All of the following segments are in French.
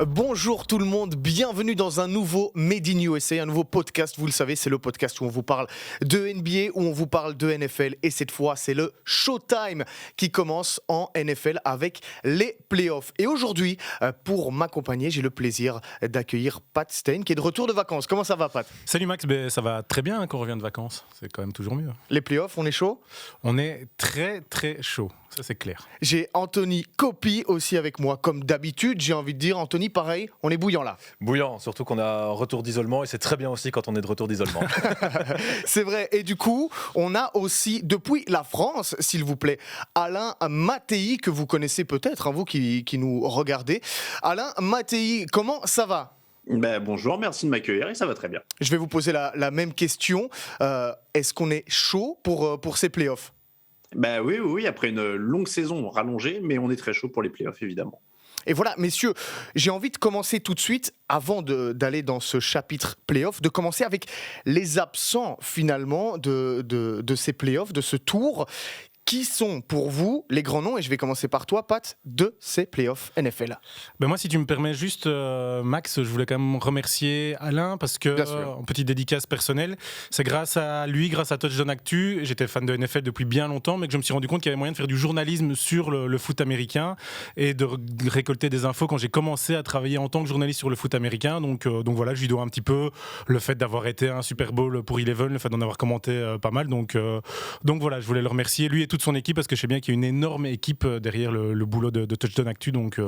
Bonjour tout le monde, bienvenue dans un nouveau Made in USA, un nouveau podcast. Vous le savez, c'est le podcast où on vous parle de NBA, où on vous parle de NFL. Et cette fois, c'est le Showtime qui commence en NFL avec les playoffs. Et aujourd'hui, pour m'accompagner, j'ai le plaisir d'accueillir Pat Stein qui est de retour de vacances. Comment ça va, Pat ? Salut Max, ça va très bien quand on revient de vacances. C'est quand même toujours mieux. Les playoffs, on est chaud ? On est très très chaud, ça c'est clair. J'ai Anthony Coppi aussi avec moi, comme d'habitude. J'ai envie de dire, Anthony, pareil, on est bouillant là. Bouillant, surtout qu'on a un retour d'isolement et c'est très bien aussi quand on est de retour d'isolement. C'est vrai. Et du coup, on a aussi, depuis la France, s'il vous plaît, Alain Mattei, que vous connaissez peut-être, hein, vous qui nous regardez. Alain Mattei, comment ça va ? Bonjour, merci de m'accueillir et ça va très bien. Je vais vous poser la même question. Est-ce qu'on est chaud pour ces playoffs ? Oui, après une longue saison rallongée, mais on est très chaud pour les playoffs, évidemment. Et voilà, messieurs, j'ai envie de commencer tout de suite, avant d'aller dans ce chapitre playoff, de commencer avec les absents finalement de ces playoffs, de ce tour. Qui sont pour vous les grands noms, et je vais commencer par toi, Pat, de ces playoffs NFL ? Moi, si tu me permets juste, Max, je voulais quand même remercier Alain parce que, en petite dédicace personnelle, c'est grâce à lui, grâce à Touchdown Actu, j'étais fan de NFL depuis bien longtemps, mais que je me suis rendu compte qu'il y avait moyen de faire du journalisme sur le foot américain et de récolter des infos quand j'ai commencé à travailler en tant que journaliste sur le foot américain. Donc voilà, je lui dois un petit peu le fait d'avoir été un Super Bowl pour Eleven, le fait d'en avoir commenté pas mal. Donc voilà, je voulais le remercier, lui et toute son équipe, parce que je sais bien qu'il y a une énorme équipe derrière le boulot de Touchdown Actu. Donc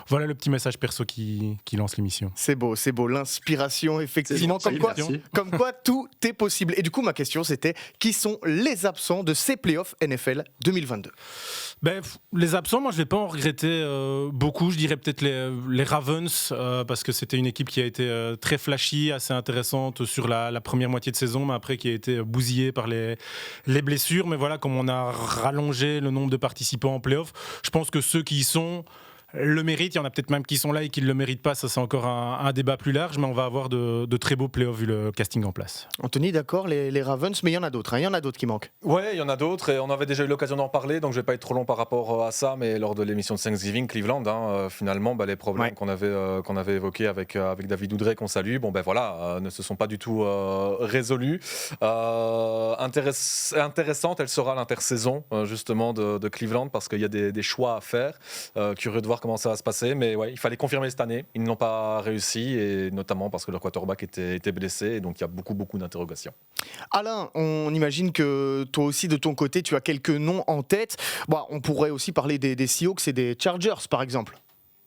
voilà le petit message perso qui lance l'émission. C'est beau, l'inspiration, effectivement, comme quoi tout est possible. Et du coup, ma question c'était, qui sont les absents de ces playoffs NFL 2022 ? Les absents, moi je ne vais pas en regretter beaucoup. Je dirais peut-être les Ravens, parce que c'était une équipe qui a été très flashy, assez intéressante sur la première moitié de saison, mais après qui a été bousillée par les blessures. Mais voilà, comme on a rallonger le nombre de participants en play-off. Je pense que ceux qui y sont le méritent. Il y en a peut-être même qui sont là et qui ne le méritent pas. Ça, c'est encore un débat plus large, mais on va avoir de très beaux play-offs vu le casting en place. Anthony, d'accord, les Ravens, mais il y en a d'autres. Il y en a d'autres qui manquent. Oui, il y en a d'autres et on avait déjà eu l'occasion d'en parler, donc je ne vais pas être trop long par rapport à ça, mais lors de l'émission de Thanksgiving, Cleveland, finalement, les problèmes qu'on avait évoqués avec David Oudrey, qu'on salue, ne se sont pas du tout résolus. Intéressante, elle sera l'intersaison justement de Cleveland, parce qu'il y a des choix à faire. Curieux de voir comment ça va se passer, mais ouais, il fallait confirmer cette année. Ils n'ont pas réussi, et notamment parce que leur quarterback était blessé, et donc il y a beaucoup d'interrogations. Alain, on imagine que toi aussi, de ton côté, tu as quelques noms en tête. On pourrait aussi parler des Seahawks et des Chargers, par exemple.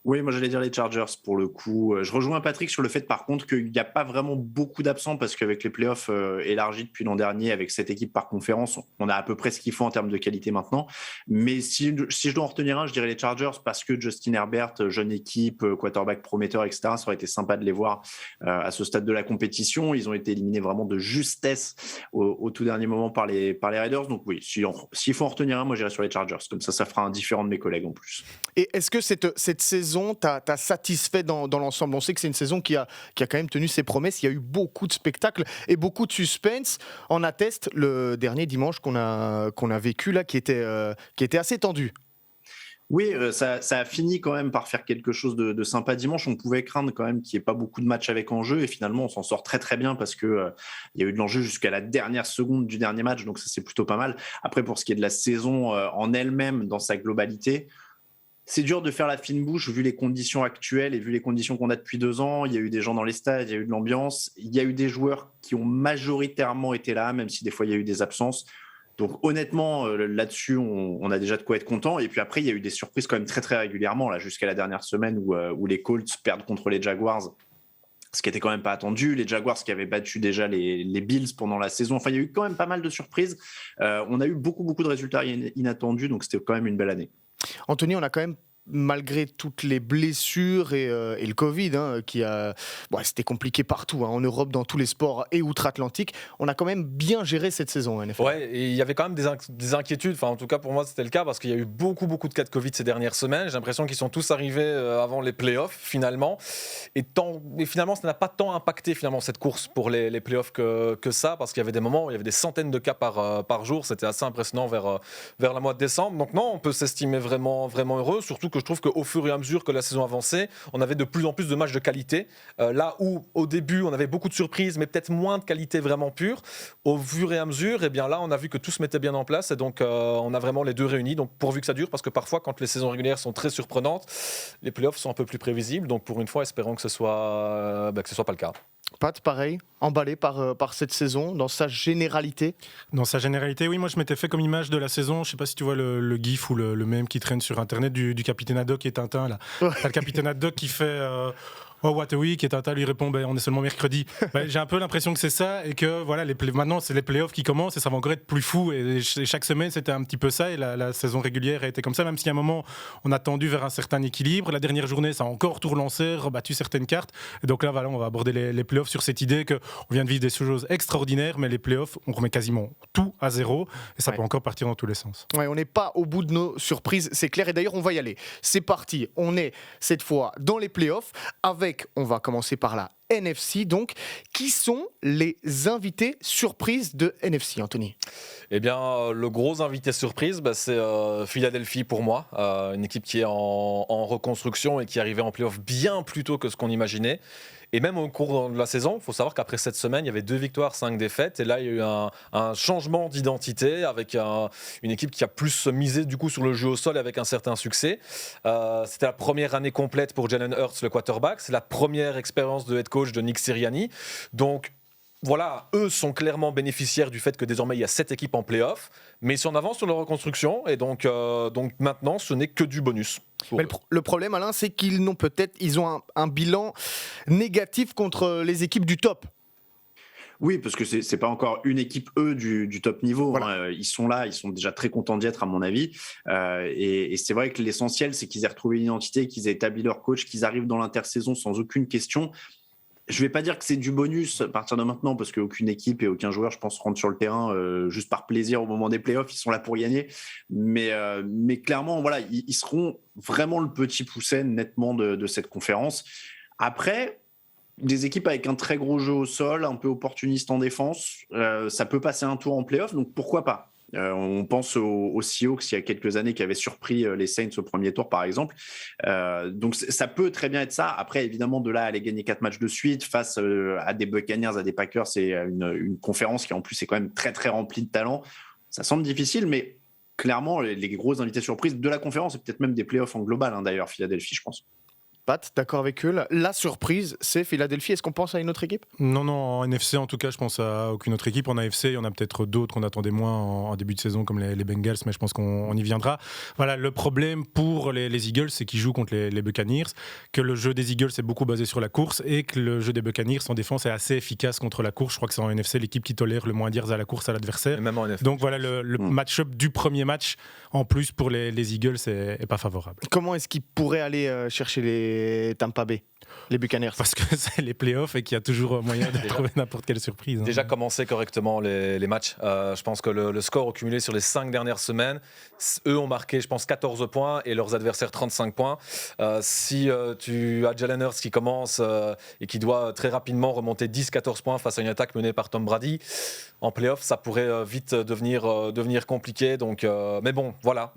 Oui, moi j'allais dire les Chargers pour le coup. Je rejoins Patrick sur le fait par contre qu'il n'y a pas vraiment beaucoup d'absents, parce qu'avec les playoffs élargis depuis l'an dernier, avec cette équipe par conférence, on a à peu près ce qu'il faut en termes de qualité maintenant. Mais si je dois en retenir un, je dirais les Chargers, parce que Justin Herbert, jeune équipe, quarterback prometteur, etc., ça aurait été sympa de les voir à ce stade de la compétition. Ils ont été éliminés vraiment de justesse au tout dernier moment par les Raiders. Donc oui, s'il faut en retenir un, moi j'irais sur les Chargers. Comme ça fera un différent de mes collègues en plus. Et est-ce que cette saison t'a satisfait dans l'ensemble ? On sait que c'est une saison qui a quand même tenu ses promesses. Il y a eu beaucoup de spectacles et beaucoup de suspense. En atteste le dernier dimanche qu'on a vécu là, qui était assez tendu. Oui, ça a fini quand même par faire quelque chose de sympa dimanche. On pouvait craindre quand même qu'il n'y ait pas beaucoup de matchs avec enjeu, et finalement on s'en sort très très bien, parce que il y a eu de l'enjeu jusqu'à la dernière seconde du dernier match, donc ça c'est plutôt pas mal. Après, pour ce qui est de la saison en elle-même dans sa globalité, c'est dur de faire la fine bouche vu les conditions actuelles et vu les conditions qu'on a depuis 2 ans. Il y a eu des gens dans les stades, il y a eu de l'ambiance, il y a eu des joueurs qui ont majoritairement été là, même si des fois il y a eu des absences. Donc honnêtement, là-dessus, on a déjà de quoi être content. Et puis après, il y a eu des surprises quand même très très régulièrement, là, jusqu'à la dernière semaine où les Colts perdent contre les Jaguars, ce qui était quand même pas attendu. Les Jaguars qui avaient battu déjà les Bills pendant la saison. Enfin, il y a eu quand même pas mal de surprises. On a eu beaucoup de résultats inattendus, donc c'était quand même une belle année. Anthony, on a quand même, malgré toutes les blessures et le Covid, c'était compliqué partout, en Europe, dans tous les sports et outre-Atlantique, on a quand même bien géré cette saison en NFL. Ouais, et il y avait quand même des inquiétudes, en tout cas pour moi c'était le cas, parce qu'il y a eu beaucoup de cas de Covid ces dernières semaines. J'ai l'impression qu'ils sont tous arrivés avant les playoffs finalement, et finalement ça n'a pas tant impacté finalement cette course pour les playoffs que ça, parce qu'il y avait des moments où il y avait des centaines de cas par jour. C'était assez impressionnant vers la mois de décembre. Donc non, on peut s'estimer vraiment heureux, surtout surtout que je trouve qu'au fur et à mesure que la saison avançait, on avait de plus en plus de matchs de qualité. Là où au début on avait beaucoup de surprises, mais peut-être moins de qualité vraiment pure, au fur et à mesure, et bien là on a vu que tout se mettait bien en place et donc on a vraiment les deux réunis. Donc pourvu que ça dure, parce que parfois quand les saisons régulières sont très surprenantes, les playoffs sont un peu plus prévisibles. Donc pour une fois, espérons que ce soit pas le cas. Pat, pareil, emballé par cette saison dans sa généralité. Dans sa généralité, oui, moi je m'étais fait comme image de la saison, je sais pas si tu vois le gif ou le mème qui traîne sur internet du capitaine Haddock et Tintin là. T'as le capitaine Haddock qui fait Oh what a week, et Tintin lui répond on est seulement mercredi. J'ai un peu l'impression que c'est ça et que voilà, maintenant c'est les playoffs qui commencent et ça va encore être plus fou, et chaque semaine c'était un petit peu ça, et la saison régulière a été comme ça, même si à un moment on a tendu vers un certain équilibre. La dernière journée ça a encore tout relancé, rebattu certaines cartes, et donc là voilà, on va aborder les playoffs sur cette idée qu'on vient de vivre des choses extraordinaires, mais les playoffs on remet quasiment tout à zéro et ça peut encore partir dans tous les sens. Ouais, on n'est pas au bout de nos surprises, c'est clair, et d'ailleurs on va y aller. C'est parti, on est cette fois dans les playoffs avec, on va commencer par la NFC, donc. Qui sont les invités surprises de NFC, Anthony ? Eh bien, le gros invité surprise, c'est Philadelphie pour moi. Une équipe qui est en reconstruction et qui arrivait en play-off bien plus tôt que ce qu'on imaginait. Et même au cours de la saison, il faut savoir qu'après cette semaine, il y avait 2 victoires, 5 défaites. Et là, il y a eu un changement d'identité avec une équipe qui a plus misé du coup sur le jeu au sol avec un certain succès. C'était la première année complète pour Jalen Hurts, le quarterback. C'est la première expérience de head coach de Nick Sirianni. Donc, voilà, eux sont clairement bénéficiaires du fait que désormais il y a 7 équipes en play-off, mais ils sont en avance sur leur reconstruction, et donc maintenant ce n'est que du bonus. Mais le problème, Alain, c'est qu'ils ont un bilan négatif contre les équipes du top. Oui, parce que c'est pas encore une équipe, eux, du top niveau. Voilà. Ils sont là, ils sont déjà très contents d'y être, à mon avis. Et c'est vrai que l'essentiel, c'est qu'ils aient retrouvé une identité, qu'ils aient établi leur coach, qu'ils arrivent dans l'intersaison sans aucune question. Je ne vais pas dire que c'est du bonus à partir de maintenant, parce qu'aucune équipe et aucun joueur, je pense, rentre sur le terrain juste par plaisir au moment des playoffs. Ils sont là pour gagner. Mais clairement, voilà, ils seront vraiment le petit pousset nettement de cette conférence. Après, des équipes avec un très gros jeu au sol, un peu opportuniste en défense, ça peut passer un tour en playoff, donc pourquoi pas ? On pense aux Seahawks il y a quelques années qui avaient surpris les Saints au premier tour, par exemple. Donc ça peut très bien être ça. Après, évidemment, de là à aller gagner 4 matchs de suite face à des Buccaneers, à des Packers, c'est une conférence qui en plus est quand même très très remplie de talent. Ça semble difficile, mais clairement, les grosses invités surprises de la conférence et peut-être même des playoffs en global, d'ailleurs, Philadelphie, je pense. Pat, d'accord avec eux. La surprise, c'est Philadelphie. Est-ce qu'on pense à une autre équipe ? Non, en NFC en tout cas, je pense à aucune autre équipe. En AFC, il y en a peut-être d'autres qu'on attendait moins en début de saison, comme les Bengals, mais je pense qu'on y viendra. Voilà, le problème pour les Eagles, c'est qu'ils jouent contre les Buccaneers, que le jeu des Eagles est beaucoup basé sur la course et que le jeu des Buccaneers en défense est assez efficace contre la course. Je crois que c'est en NFC l'équipe qui tolère le moins yards à la course à l'adversaire. Et même en NFC. Donc voilà, le match-up du premier match, en plus pour les Eagles, est pas favorable. Comment est-ce qu'ils pourraient aller chercher les Tampa Bay, les Buccaneers ? Parce que c'est les playoffs et qu'il y a toujours moyen de trouver n'importe quelle surprise. Déjà commencer correctement les matchs. Je pense que le score au cumulé sur les 5 dernières semaines, eux ont marqué, je pense, 14 points et leurs adversaires 35 points. Si tu as Jalen Hurts qui commence et qui doit très rapidement remonter 10-14 points face à une attaque menée par Tom Brady, en play-off, ça pourrait vite devenir compliqué. Donc, mais bon, voilà.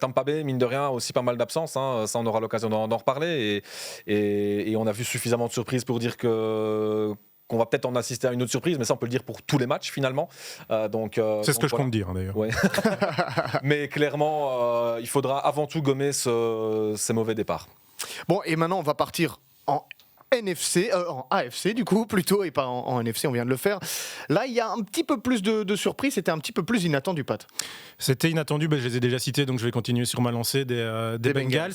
Tampa Bay, mine de rien, aussi pas mal d'absences. Ça, on aura l'occasion d'en reparler. Et on a vu suffisamment de surprises pour dire qu'on va peut-être en assister à une autre surprise, mais ça on peut le dire pour tous les matchs finalement. C'est ce que je compte dire d'ailleurs. Ouais. Mais clairement, il faudra avant tout gommer ces mauvais départs. Bon, et maintenant on va partir en AFC du coup plutôt, et pas en NFC, on vient de le faire. Là il y a un petit peu plus de surprises, c'était un petit peu plus inattendu, Pat. C'était inattendu, je les ai déjà cités, donc je vais continuer sur ma lancée des Bengals.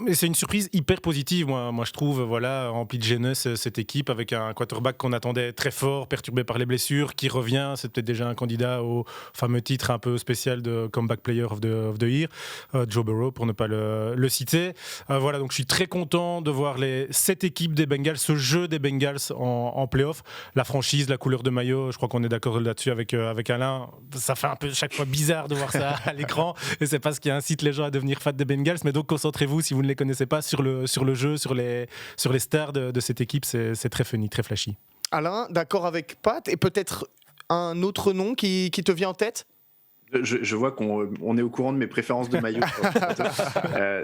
Et c'est une surprise hyper positive, moi je trouve, voilà, remplie de jeunesse, cette équipe, avec un quarterback qu'on attendait très fort, perturbé par les blessures, qui revient, c'est peut-être déjà un candidat au fameux titre un peu spécial de Comeback Player of the Year, Joe Burrow pour ne pas le citer. Voilà, donc je suis très content de voir cette équipe des Bengals, ce jeu des Bengals en play-off, la franchise, la couleur de maillot, je crois qu'on est d'accord là-dessus avec Alain, ça fait un peu chaque fois bizarre de voir ça à l'écran, et c'est pas ce qui incite les gens à devenir fans des Bengals, mais donc concentrez-vous, si vous ne les connaissez pas, sur le jeu, sur les stars de cette équipe, c'est très funny, très flashy. Alain, d'accord avec Pat, et peut-être un autre nom qui te vient en tête ? Je vois qu'on est au courant de mes préférences de maillot.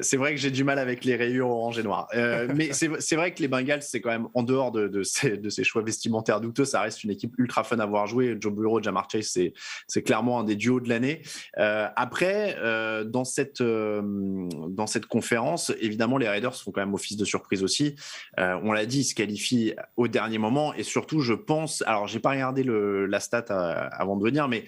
C'est vrai que j'ai du mal avec les rayures orange et noir. Mais c'est vrai que les Bengals, c'est quand même, en dehors de ces choix vestimentaires douteux, ça reste une équipe ultra fun à voir jouer. Joe Burrow, Ja'Marr Chase, c'est clairement un des duos de l'année. Après, dans cette conférence, évidemment, les Raiders font quand même office de surprise aussi. On l'a dit, ils se qualifient au dernier moment. Et surtout, je pense... Alors, j'ai pas regardé la stat avant de venir, mais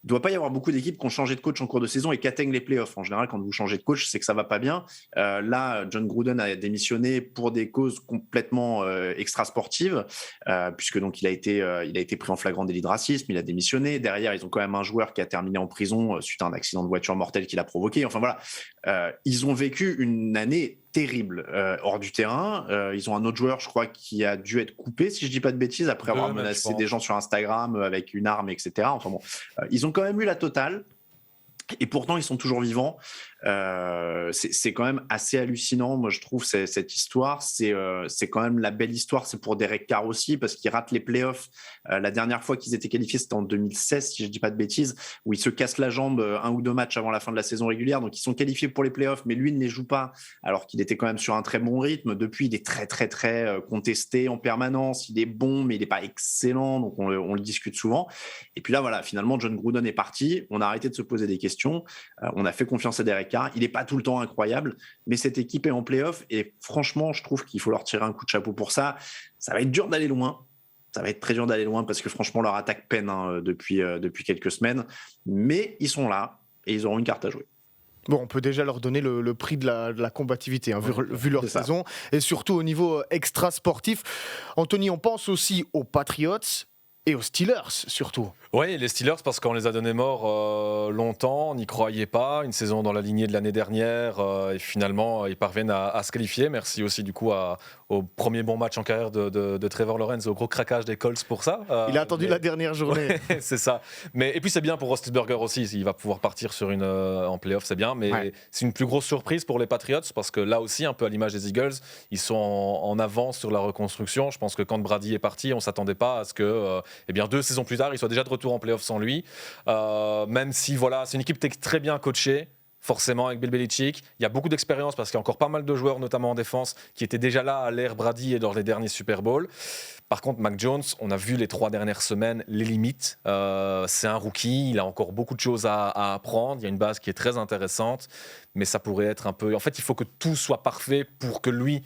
il ne doit pas y avoir beaucoup d'équipes qui ont changé de coach en cours de saison et qui atteignent les playoffs. En général, quand vous changez de coach, c'est que ça ne va pas bien. Là, John Gruden a démissionné pour des causes complètement extra-sportives, puisque donc, il a été pris en flagrant délit de racisme, il a démissionné. Derrière, ils ont quand même un joueur qui a terminé en prison suite à un accident de voiture mortel qu'il a provoqué. Enfin voilà, ils ont vécu une année terrible hors du terrain. Ils ont un autre joueur, je crois, qui a dû être coupé, si je ne dis pas de bêtises, après avoir menacé des gens sur Instagram avec une arme, etc. Enfin bon, ils ont quand même eu la totale. Et pourtant, ils sont toujours vivants. C'est quand même assez hallucinant, moi, je trouve, cette histoire. C'est quand même la belle histoire. C'est pour Derek Carr aussi, parce qu'il rate les playoffs. La dernière fois qu'ils étaient qualifiés, c'était en 2016, si je ne dis pas de bêtises, où ils se cassent la jambe un ou deux matchs avant la fin de la saison régulière. Donc, ils sont qualifiés pour les playoffs, mais lui ne les joue pas, alors qu'il était quand même sur un très bon rythme. Depuis, il est très, très, très contesté en permanence. Il est bon, mais il n'est pas excellent. Donc, on le discute souvent. Et puis là, voilà, finalement, John Gruden est parti. On a arrêté de se poser des questions. On a fait confiance à Derek Carr. Il n'est pas tout le temps incroyable, mais cette équipe est en play-off et franchement, je trouve qu'il faut leur tirer un coup de chapeau pour ça. Ça va être dur d'aller loin. Ça va être très dur d'aller loin parce que franchement, leur attaque peine depuis quelques semaines. Mais ils sont là et ils auront une carte à jouer. Bon, on peut déjà leur donner le prix de la combativité, vu leur saison, et surtout au niveau extra-sportif. Anthony, on pense aussi aux Patriots et aux Steelers, surtout. Oui, les Steelers, parce qu'on les a donnés morts longtemps, on n'y croyait pas. Une saison dans la lignée de l'année dernière, et finalement, ils parviennent à se qualifier. Merci aussi, du coup, au premier bon match en carrière de Trevor Lawrence, au gros craquage des Colts pour ça. Il a attendu la dernière journée. Ouais, c'est ça. Et puis, c'est bien pour Roethlisberger aussi. Il va pouvoir partir sur en play-off, c'est bien. Mais c'est une plus grosse surprise pour les Patriots, parce que là aussi, un peu à l'image des Eagles, ils sont en avance sur la reconstruction. Je pense que quand Brady est parti, on ne s'attendait pas à ce que, 2 saisons plus tard, ils soient déjà de retour en play-off sans lui, même si voilà, c'est une équipe très bien coachée, forcément avec Bill Belichick. Il y a beaucoup d'expérience parce qu'il y a encore pas mal de joueurs, notamment en défense, qui étaient déjà là à l'ère Brady et dans les derniers Super Bowl. Par contre, Mac Jones, on a vu les 3 dernières semaines les limites. C'est un rookie, il a encore beaucoup de choses à apprendre. Il y a une base qui est très intéressante, mais ça pourrait être un peu... En fait, il faut que tout soit parfait pour que lui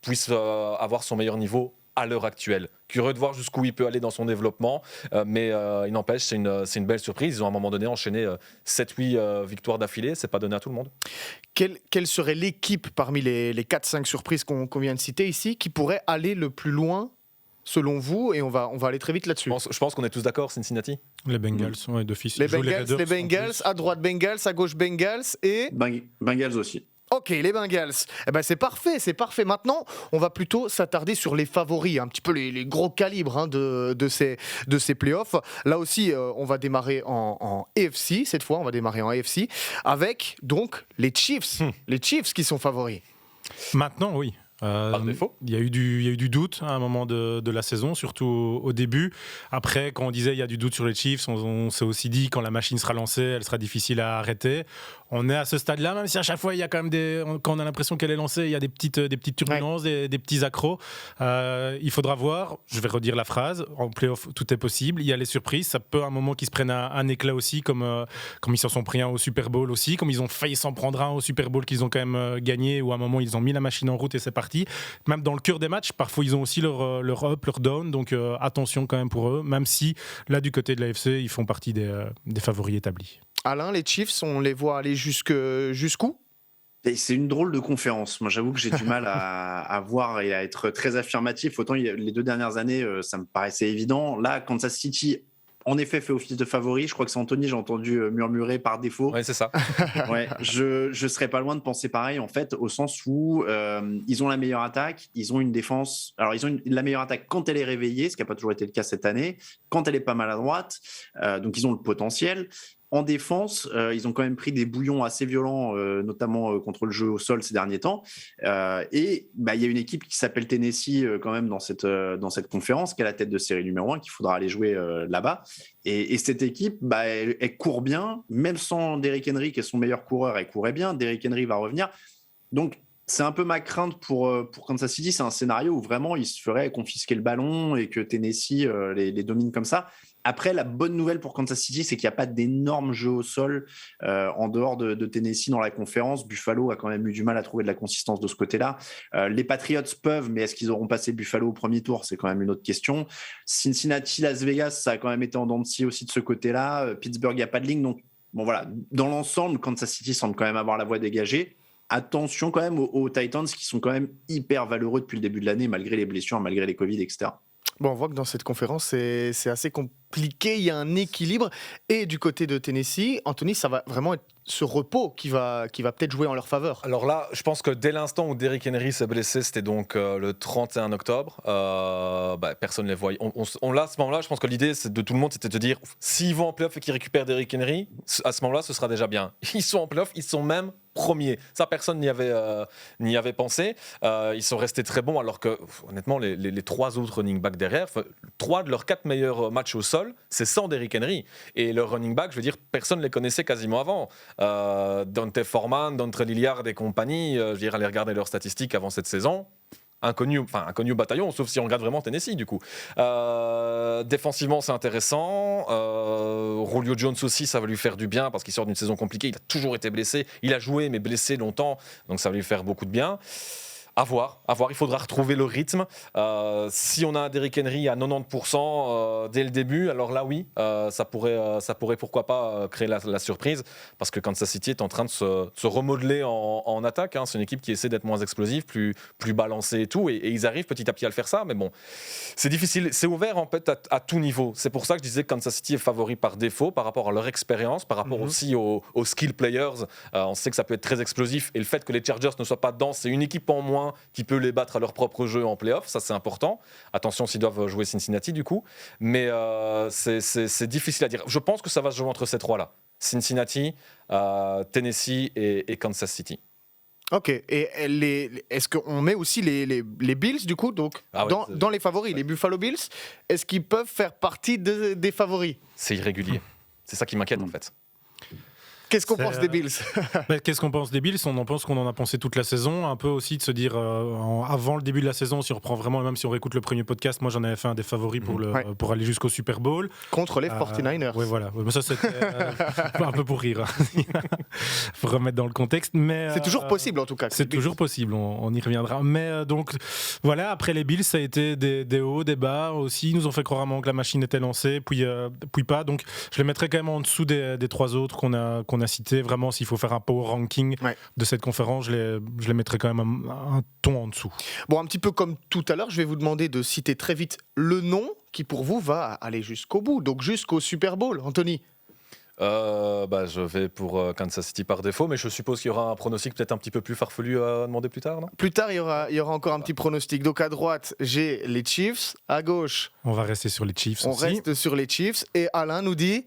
puisse avoir son meilleur niveau à l'heure actuelle. Curieux de voir jusqu'où il peut aller dans son développement, mais il n'empêche, c'est une belle surprise. Ils ont à un moment donné enchaîné 7-8 victoires d'affilée, c'est pas donné à tout le monde. Quelle serait l'équipe parmi les 4-5 surprises qu'on vient de citer ici qui pourrait aller le plus loin selon vous, et on va aller très vite là-dessus. Je pense qu'on est tous d'accord, Cincinnati. Les Bengals, ouais, d'office. Les Bengals, à droite Bengals, à gauche Bengals et... Bengals aussi. Ok, les Bengals. Eh ben c'est parfait. Maintenant, on va plutôt s'attarder sur les favoris, un petit peu les gros calibres de ces playoffs. Là aussi, on va démarrer en AFC, cette fois, on va démarrer en AFC, avec donc les Chiefs. Les Chiefs qui sont favoris. Maintenant, oui. Par défaut. Il y a eu du doute à un moment de la saison, surtout au début. Après, quand on disait il y a du doute sur les Chiefs, on s'est aussi dit quand la machine sera lancée, elle sera difficile à arrêter. On est à ce stade-là, même si à chaque fois il y a quand même quand on a l'impression qu'elle est lancée, il y a des petites turbulences, des petits accros. Il faudra voir. Je vais redire la phrase. En playoff, tout est possible. Il y a les surprises. Ça peut à un moment qu'ils se prennent un éclat aussi, comme ils s'en sont pris un au Super Bowl aussi, comme ils ont failli s'en prendre un au Super Bowl qu'ils ont quand même gagné, ou à un moment ils ont mis la machine en route et c'est parti. Même dans le cœur des matchs, parfois ils ont aussi leur up, leur down, donc attention quand même pour eux, même si là du côté de l'AFC, ils font partie des favoris établis. Alain, les Chiefs, on les voit aller jusqu'où ? Et c'est une drôle de conférence. Moi, j'avoue que j'ai du mal à voir et à être très affirmatif. Autant les 2 dernières années, ça me paraissait évident. Là, Kansas City, en effet, fait office de favori. Je crois que c'est Anthony, j'ai entendu murmurer par défaut. Oui, c'est ça. Ouais, je serais pas loin de penser pareil, en fait, au sens où ils ont la meilleure attaque, ils ont une défense. Alors, ils ont la meilleure attaque quand elle est réveillée, ce qui n'a pas toujours été le cas cette année, quand elle est pas maladroite. Donc, ils ont le potentiel. En défense, ils ont quand même pris des bouillons assez violents, notamment contre le jeu au sol ces derniers temps. Et il y a une équipe qui s'appelle Tennessee quand même dans cette conférence, qui est à la tête de série numéro 1, qu'il faudra aller jouer là-bas. Et cette équipe, elle court bien, même sans Derrick Henry, qui est son meilleur coureur, elle courait bien. Derrick Henry va revenir. Donc, c'est un peu ma crainte pour Kansas City. C'est un scénario où vraiment ils se feraient confisquer le ballon et que Tennessee les domine comme ça. Après, la bonne nouvelle pour Kansas City, c'est qu'il n'y a pas d'énormes jeux au sol en dehors de Tennessee dans la conférence. Buffalo a quand même eu du mal à trouver de la consistance de ce côté-là. Les Patriots peuvent, mais est-ce qu'ils auront passé Buffalo au premier tour ? C'est quand même une autre question. Cincinnati, Las Vegas, ça a quand même été en dents de scie aussi de ce côté-là. Pittsburgh, il n'y a pas de ligne. Donc, bon voilà, dans l'ensemble, Kansas City semble quand même avoir la voie dégagée. Attention quand même aux Titans qui sont quand même hyper valeureux depuis le début de l'année, malgré les blessures, malgré les Covid, etc. Bon, on voit que dans cette conférence, c'est assez compliqué. Il y a un équilibre. Et du côté de Tennessee, Anthony, ça va vraiment être ce repos qui va peut-être jouer en leur faveur. Alors là, je pense que dès l'instant où Derrick Henry s'est blessé, c'était donc le 31 octobre. Personne ne les voyait. Là, à ce moment-là, je pense que l'idée de tout le monde, c'était de dire s'ils vont en playoff et qu'ils récupèrent Derrick Henry, à ce moment-là, ce sera déjà bien. Ils sont en playoff, ils sont même premiers. Ça, personne n'y avait pensé. Ils sont restés très bons, alors que, honnêtement, les trois autres running backs derrière, 3 de leurs 4 meilleurs matchs au sol, c'est sans Derrick Henry. Et leurs running backs, je veux dire, personne ne les connaissait quasiment avant. Dante Foreman, Dontre Lilliard et compagnie, je veux dire, aller regarder leurs statistiques avant cette saison. Inconnu au bataillon, sauf si on regarde vraiment Tennessee du coup. Défensivement, c'est intéressant. Julio Jones aussi, ça va lui faire du bien parce qu'il sort d'une saison compliquée. Il a toujours été blessé. Il a joué, mais blessé longtemps. Donc ça va lui faire beaucoup de bien. À voir, il faudra retrouver le rythme. Si on a un Derrick Henry à 90% dès le début, alors là oui, ça pourrait pourquoi pas créer la surprise, parce que Kansas City est en train de se remodeler en attaque. C'est une équipe qui essaie d'être moins explosive, plus balancée et tout, et ils arrivent petit à petit à le faire ça, mais bon, c'est difficile, c'est ouvert en fait à tout niveau. C'est pour ça que je disais que Kansas City est favori par défaut, par rapport à leur expérience, par rapport aussi aux skill players. On sait que ça peut être très explosif, et le fait que les Chargers ne soient pas dedans, c'est une équipe en moins qui peut les battre à leur propre jeu en play-off, ça c'est important. Attention s'ils doivent jouer Cincinnati du coup, mais c'est difficile à dire. Je pense que ça va se jouer entre ces trois-là, Cincinnati, Tennessee et Kansas City. Ok, et est-ce qu'on met aussi les Bills du coup, donc, dans les favoris, les Buffalo Bills, est-ce qu'ils peuvent faire partie des favoris ? C'est irrégulier, c'est ça qui m'inquiète en fait. Qu'est-ce qu'on pense des Bills ? Qu'est-ce qu'on pense des Bills ? On en pense qu'on en a pensé toute la saison. Un peu aussi de se dire, avant le début de la saison, si on reprend vraiment, même si on réécoute le premier podcast, moi j'en avais fait un des favoris pour aller jusqu'au Super Bowl. Contre les 49ers. Oui, voilà. Mais ça, c'était un peu pour rire. Faut remettre dans le contexte. Mais, c'est toujours possible en tout cas. C'est toujours possible, on y reviendra. Mais donc, voilà, après les Bills, ça a été des hauts, des bas aussi. Ils nous ont fait croire à un moment que la machine était lancée, puis pas. Donc, je les mettrais quand même en dessous des trois autres qu'on a cité. Vraiment, s'il faut faire un power ranking de cette conférence, je les mettrais quand même un ton en dessous. Bon, un petit peu comme tout à l'heure, je vais vous demander de citer très vite le nom qui pour vous va aller jusqu'au bout, donc jusqu'au Super Bowl. Anthony ? Je vais pour Kansas City par défaut, mais je suppose qu'il y aura un pronostic peut-être un petit peu plus farfelu à demander plus tard, non ? Plus tard, il y aura encore un petit pronostic. Donc à droite, j'ai les Chiefs. À gauche, on va rester sur les Chiefs. On reste sur les Chiefs. Et Alain nous dit...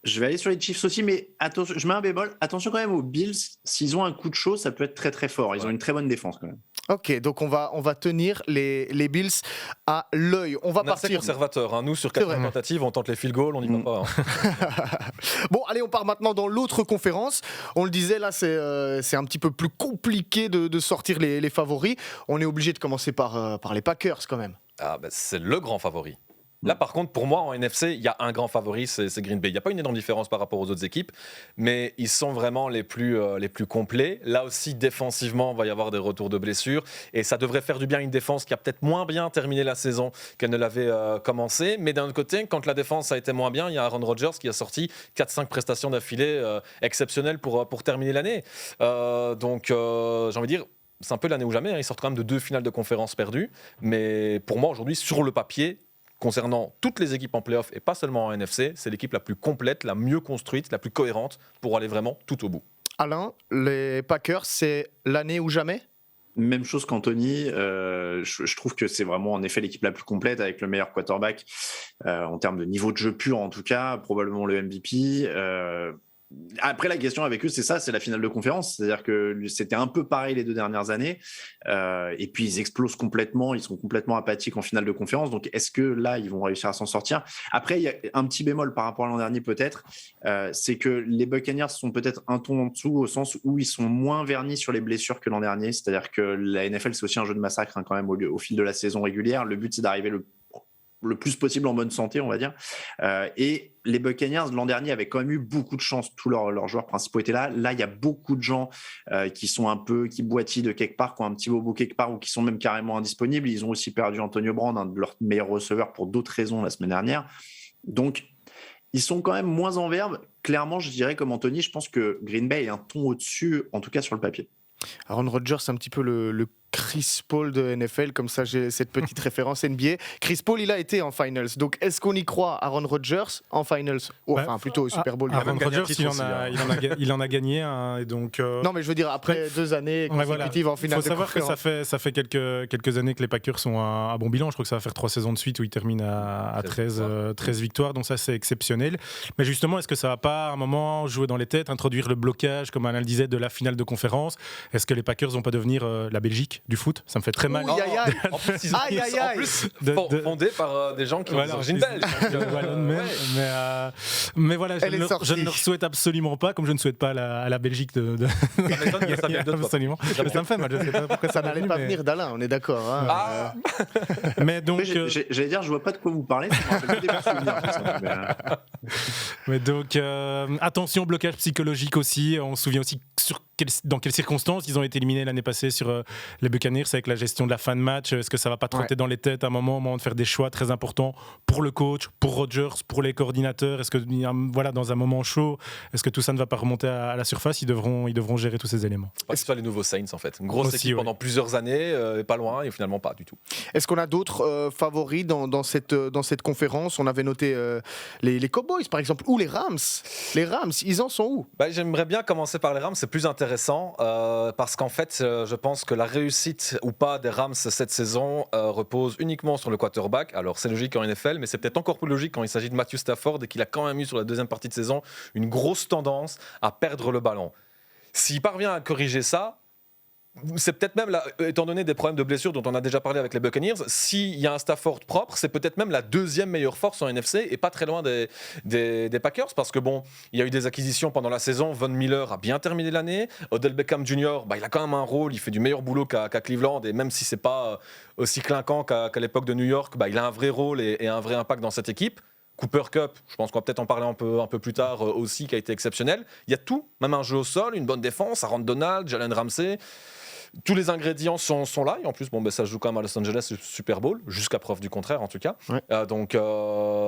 Je vais aller sur les Chiefs aussi, mais attention, je mets un bémol. Attention quand même aux Bills. S'ils ont un coup de chaud, ça peut être très très fort. Ils ont une très bonne défense quand même. Ok, donc on va tenir les Bills à l'œil. On va partir. C'est conservateur. Nous, sur 4 tentatives, on tente les field goals, on n'y va pas. Bon, allez, on part maintenant dans l'autre conférence. On le disait, là, c'est un petit peu plus compliqué de sortir les favoris. On est obligé de commencer par les Packers quand même. C'est le grand favori. Là, par contre, pour moi, en NFC, il y a un grand favori, c'est Green Bay. Il n'y a pas une énorme différence par rapport aux autres équipes, mais ils sont vraiment les plus complets. Là aussi, défensivement, il va y avoir des retours de blessures, et ça devrait faire du bien à une défense qui a peut-être moins bien terminé la saison qu'elle ne l'avait commencé. Mais d'un autre côté, quand la défense a été moins bien, il y a Aaron Rodgers qui a sorti 4-5 prestations d'affilée exceptionnelles pour terminer l'année. Donc, j'ai envie de dire... C'est un peu l'année ou jamais, ils sortent quand même de 2 finales de conférence perdues. Mais pour moi, aujourd'hui, sur le papier, concernant toutes les équipes en play-off et pas seulement en NFC, c'est l'équipe la plus complète, la mieux construite, la plus cohérente pour aller vraiment tout au bout. Alain, les Packers, c'est l'année ou jamais ? Même chose qu'Anthony, je trouve que c'est vraiment en effet l'équipe la plus complète avec le meilleur quarterback en termes de niveau de jeu pur en tout cas, probablement le MVP. Après, la question avec eux, c'est la finale de conférence. C'est-à-dire que c'était un peu pareil les 2 dernières années. Et puis, ils explosent complètement. Ils sont complètement apathiques en finale de conférence. Donc, est-ce que là, ils vont réussir à s'en sortir? Après, il y a un petit bémol par rapport à l'an dernier, peut-être. C'est que les Buccaneers sont peut-être un ton en dessous au sens où ils sont moins vernis sur les blessures que l'an dernier. C'est-à-dire que la NFL, c'est aussi un jeu de massacre quand même au fil de la saison régulière. Le but, c'est d'arriver le plus possible en bonne santé, on va dire. Et les Buccaneers, l'an dernier, avaient quand même eu beaucoup de chance. Tous leurs joueurs principaux étaient là. Là, il y a beaucoup de gens qui boitillent de quelque part, qui ont un petit bobo quelque part ou qui sont même carrément indisponibles. Ils ont aussi perdu Antonio Brown, un de leurs meilleurs receveurs, pour d'autres raisons la semaine dernière. Donc, ils sont quand même moins en verve. Clairement, je dirais comme Anthony, je pense que Green Bay est un ton au-dessus, en tout cas sur le papier. Aaron Rodgers, c'est un petit peu le Chris Paul de NFL, comme ça j'ai cette petite référence NBA. Chris Paul, il a été en finals, donc est-ce qu'on y croit Aaron Rodgers en finals? Enfin, plutôt au Super Bowl. Aaron Rodgers, il en a gagné un, et donc... Non, mais je veux dire, après 2 années consécutives en finale. Il faut savoir que ça fait quelques années que les Packers sont à bon bilan. Je crois que ça va faire 3 saisons de suite où ils terminent à 13 victoires, donc ça c'est exceptionnel. Mais justement, est-ce que ça va pas à un moment jouer dans les têtes, introduire le blocage, comme Alain le disait, de la finale de conférence? Est-ce que les Packers vont pas devenir la Belgique du foot? Ça me fait très mal. En plus, fondé par des gens qui ont des origines belges. Mais voilà, je ne leur souhaite absolument pas, comme je ne souhaite pas à la Belgique de... Ça vient de toi. Absolument. Mais ça me fait mal, je sais pas pourquoi ça n'allait pas venir d'Alain, on est d'accord. Hein. Mais donc... J'allais dire, je vois pas de quoi vous parlez. Mais donc, attention, blocage psychologique aussi. On se souvient aussi dans quelles circonstances ils ont été éliminés l'année passée sur les Buccaneers avec la gestion de la fin de match. Est-ce que ça va pas trotter dans les têtes à un moment de faire des choix très importants pour le coach, pour Rodgers, pour les coordinateurs? Est-ce que dans un moment chaud, est-ce que tout ça ne va pas remonter à la surface? Ils devront gérer tous ces éléments. Pas que ce soit les nouveaux Saints en fait. Une grosse équipe pendant plusieurs années, pas loin, et finalement pas du tout. Est-ce qu'on a d'autres favoris dans cette conférence? On avait noté les Cowboys par exemple, ou les Rams. Les Rams, ils en sont où? J'aimerais bien commencer par les Rams, c'est plus intéressant parce qu'en fait, je pense que la réussite ou pas des Rams cette saison repose uniquement sur le quarterback. Alors c'est logique en NFL, mais c'est peut-être encore plus logique quand il s'agit de Matthew Stafford et qu'il a quand même eu sur la deuxième partie de saison une grosse tendance à perdre le ballon. S'il parvient à corriger ça, c'est peut-être même, étant donné des problèmes de blessures dont on a déjà parlé avec les Buccaneers, s'il y a un Stafford propre, c'est peut-être même la deuxième meilleure force en NFC et pas très loin des Packers, parce que bon, il y a eu des acquisitions pendant la saison. Von Miller a bien terminé l'année. Odell Beckham Jr., il a quand même un rôle, il fait du meilleur boulot qu'à Cleveland, et même si c'est pas aussi clinquant qu'à l'époque de New York, il a un vrai rôle et un vrai impact dans cette équipe. Cooper Kupp, je pense qu'on va peut-être en parler un peu plus tard aussi, qui a été exceptionnel. Il y a tout, même un jeu au sol, une bonne défense, Aaron Donald, Jalen Ramsey. Tous les ingrédients sont là, et en plus ça se joue quand même à Los Angeles, le Super Bowl, jusqu'à preuve du contraire en tout cas. Ouais. Donc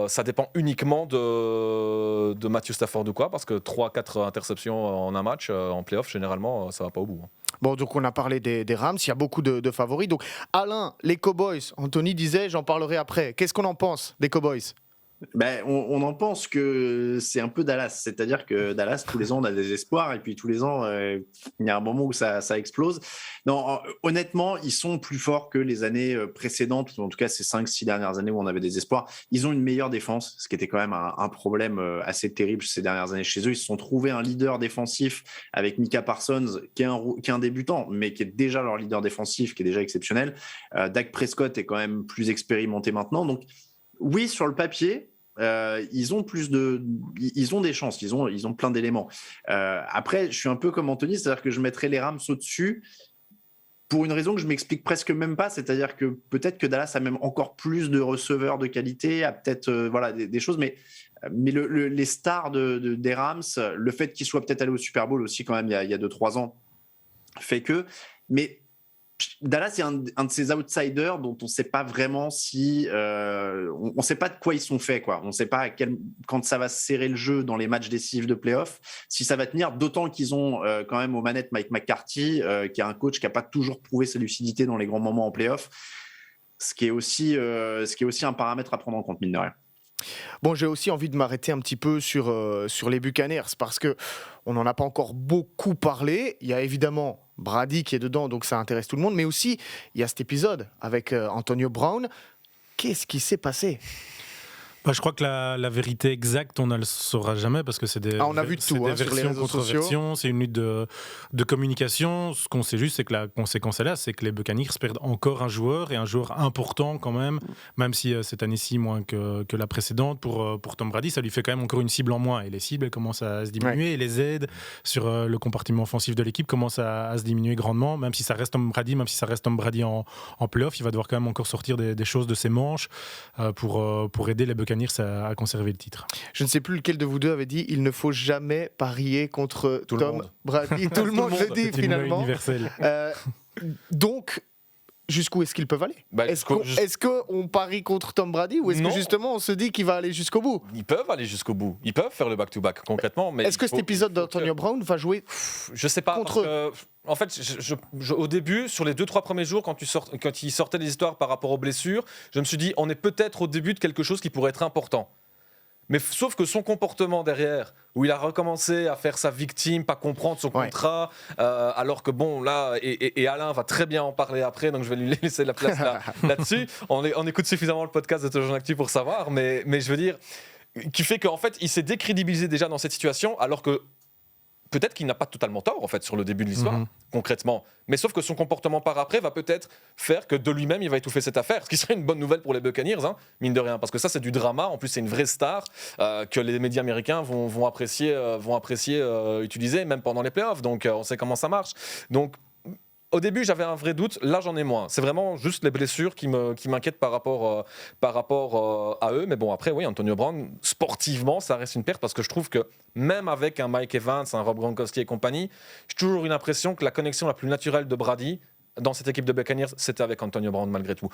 ça dépend uniquement de Matthew Stafford ou quoi, parce que 3-4 interceptions en un match en playoff, généralement ça va pas au bout. Bon, donc on a parlé des Rams, il y a beaucoup de favoris. Donc Alain, les Cowboys, Anthony disait, j'en parlerai après. Qu'est-ce qu'on en pense des Cowboys? On en pense que c'est un peu Dallas, c'est-à-dire que Dallas, tous les ans, on a des espoirs, et puis tous les ans, il y a un moment où ça explose. Non, honnêtement, ils sont plus forts que les années précédentes, ou en tout cas ces 5-6 dernières années où on avait des espoirs. Ils ont une meilleure défense, ce qui était quand même un problème assez terrible ces dernières années chez eux. Ils se sont trouvés un leader défensif avec Micah Parsons, qui est un débutant, mais qui est déjà leur leader défensif, qui est déjà exceptionnel. Dak Prescott est quand même plus expérimenté maintenant, donc oui, sur le papier, ils ont des chances, ils ont plein d'éléments. Après, je suis un peu comme Anthony, c'est-à-dire que je mettrais les Rams au-dessus pour une raison que je m'explique presque même pas, c'est-à-dire que peut-être que Dallas a même encore plus de receveurs de qualité, a peut-être des choses, mais les stars des Rams, le fait qu'ils soient peut-être allés au Super Bowl aussi quand même il y a 2-3 ans, fait que... Mais Dallas est un de ces outsiders dont on ne sait pas vraiment si... on ne sait pas de quoi ils sont faits, quoi. On ne sait pas quand ça va serrer le jeu dans les matchs décisifs de play-off, si ça va tenir, d'autant qu'ils ont quand même aux manettes Mike McCarthy, qui est un coach qui n'a pas toujours prouvé sa lucidité dans les grands moments en play-off, ce qui est aussi un paramètre à prendre en compte, mine de rien. Bon, j'ai aussi envie de m'arrêter un petit peu sur les Buccaneers, parce qu'on n'en a pas encore beaucoup parlé. Il y a évidemment Brady qui est dedans, donc ça intéresse tout le monde. Mais aussi, il y a cet épisode avec Antonio Brown. Qu'est-ce qui s'est passé ? Je crois que la vérité exacte, on ne le saura jamais parce que c'est des, on a vu de tout, des sur les versions réseaux contre sociaux. versions, c'est une lutte de communication. Ce qu'on sait juste, c'est que la conséquence est là, c'est que les Buccaneers perdent encore un joueur, et un joueur important quand même si cette année-ci moins que la précédente. Pour Tom Brady, ça lui fait quand même encore une cible en moins, et les cibles elles commencent à se diminuer, et les aides sur le compartiment offensif de l'équipe commencent à se diminuer grandement, même si ça reste Tom Brady en playoff, il va devoir quand même encore sortir des choses de ses manches pour aider les Buccaneers à conserver le titre. Je ne sais plus lequel de vous deux avait dit il ne faut jamais parier contre Tom Brady. Tout le monde le dit finalement. Donc, jusqu'où est-ce qu'ils peuvent aller ? Est-ce qu'on parie contre Tom Brady ou est-ce que justement on se dit qu'il va aller jusqu'au bout ? Ils peuvent aller jusqu'au bout. Ils peuvent faire le back-to-back concrètement. Mais est-ce que cet épisode d'Antonio Brown va jouer je sais pas, contre eux ? En fait, au début, sur les 2-3 premiers jours, quand il sortait des histoires par rapport aux blessures, je me suis dit, on est peut-être au début de quelque chose qui pourrait être important. Mais sauf que son comportement derrière, où il a recommencé à faire sa victime, pas comprendre son contrat, alors que bon, là, et Alain va très bien en parler après, donc je vais lui laisser la place là-dessus. On écoute suffisamment le podcast de Toujours Actu pour savoir, mais je veux dire, qui fait qu'en fait, il s'est décrédibilisé déjà dans cette situation, alors que peut-être qu'il n'a pas totalement tort en fait sur le début de l'histoire, concrètement. Mais sauf que son comportement par après va peut-être faire que de lui-même il va étouffer cette affaire, ce qui serait une bonne nouvelle pour les Buccaneers, mine de rien, parce que ça c'est du drama. En plus c'est une vraie star que les médias américains vont apprécier utiliser même pendant les playoffs. Donc on sait comment ça marche. Donc au début, j'avais un vrai doute. Là, j'en ai moins. C'est vraiment juste les blessures qui m'inquiètent par rapport à eux. Mais bon, après, oui, Antonio Brown, sportivement, ça reste une perte parce que je trouve que même avec un Mike Evans, un Rob Gronkowski et compagnie, j'ai toujours eu l'impression que la connexion la plus naturelle de Brady dans cette équipe de Buccaneers, c'était avec Antonio Brown malgré tout.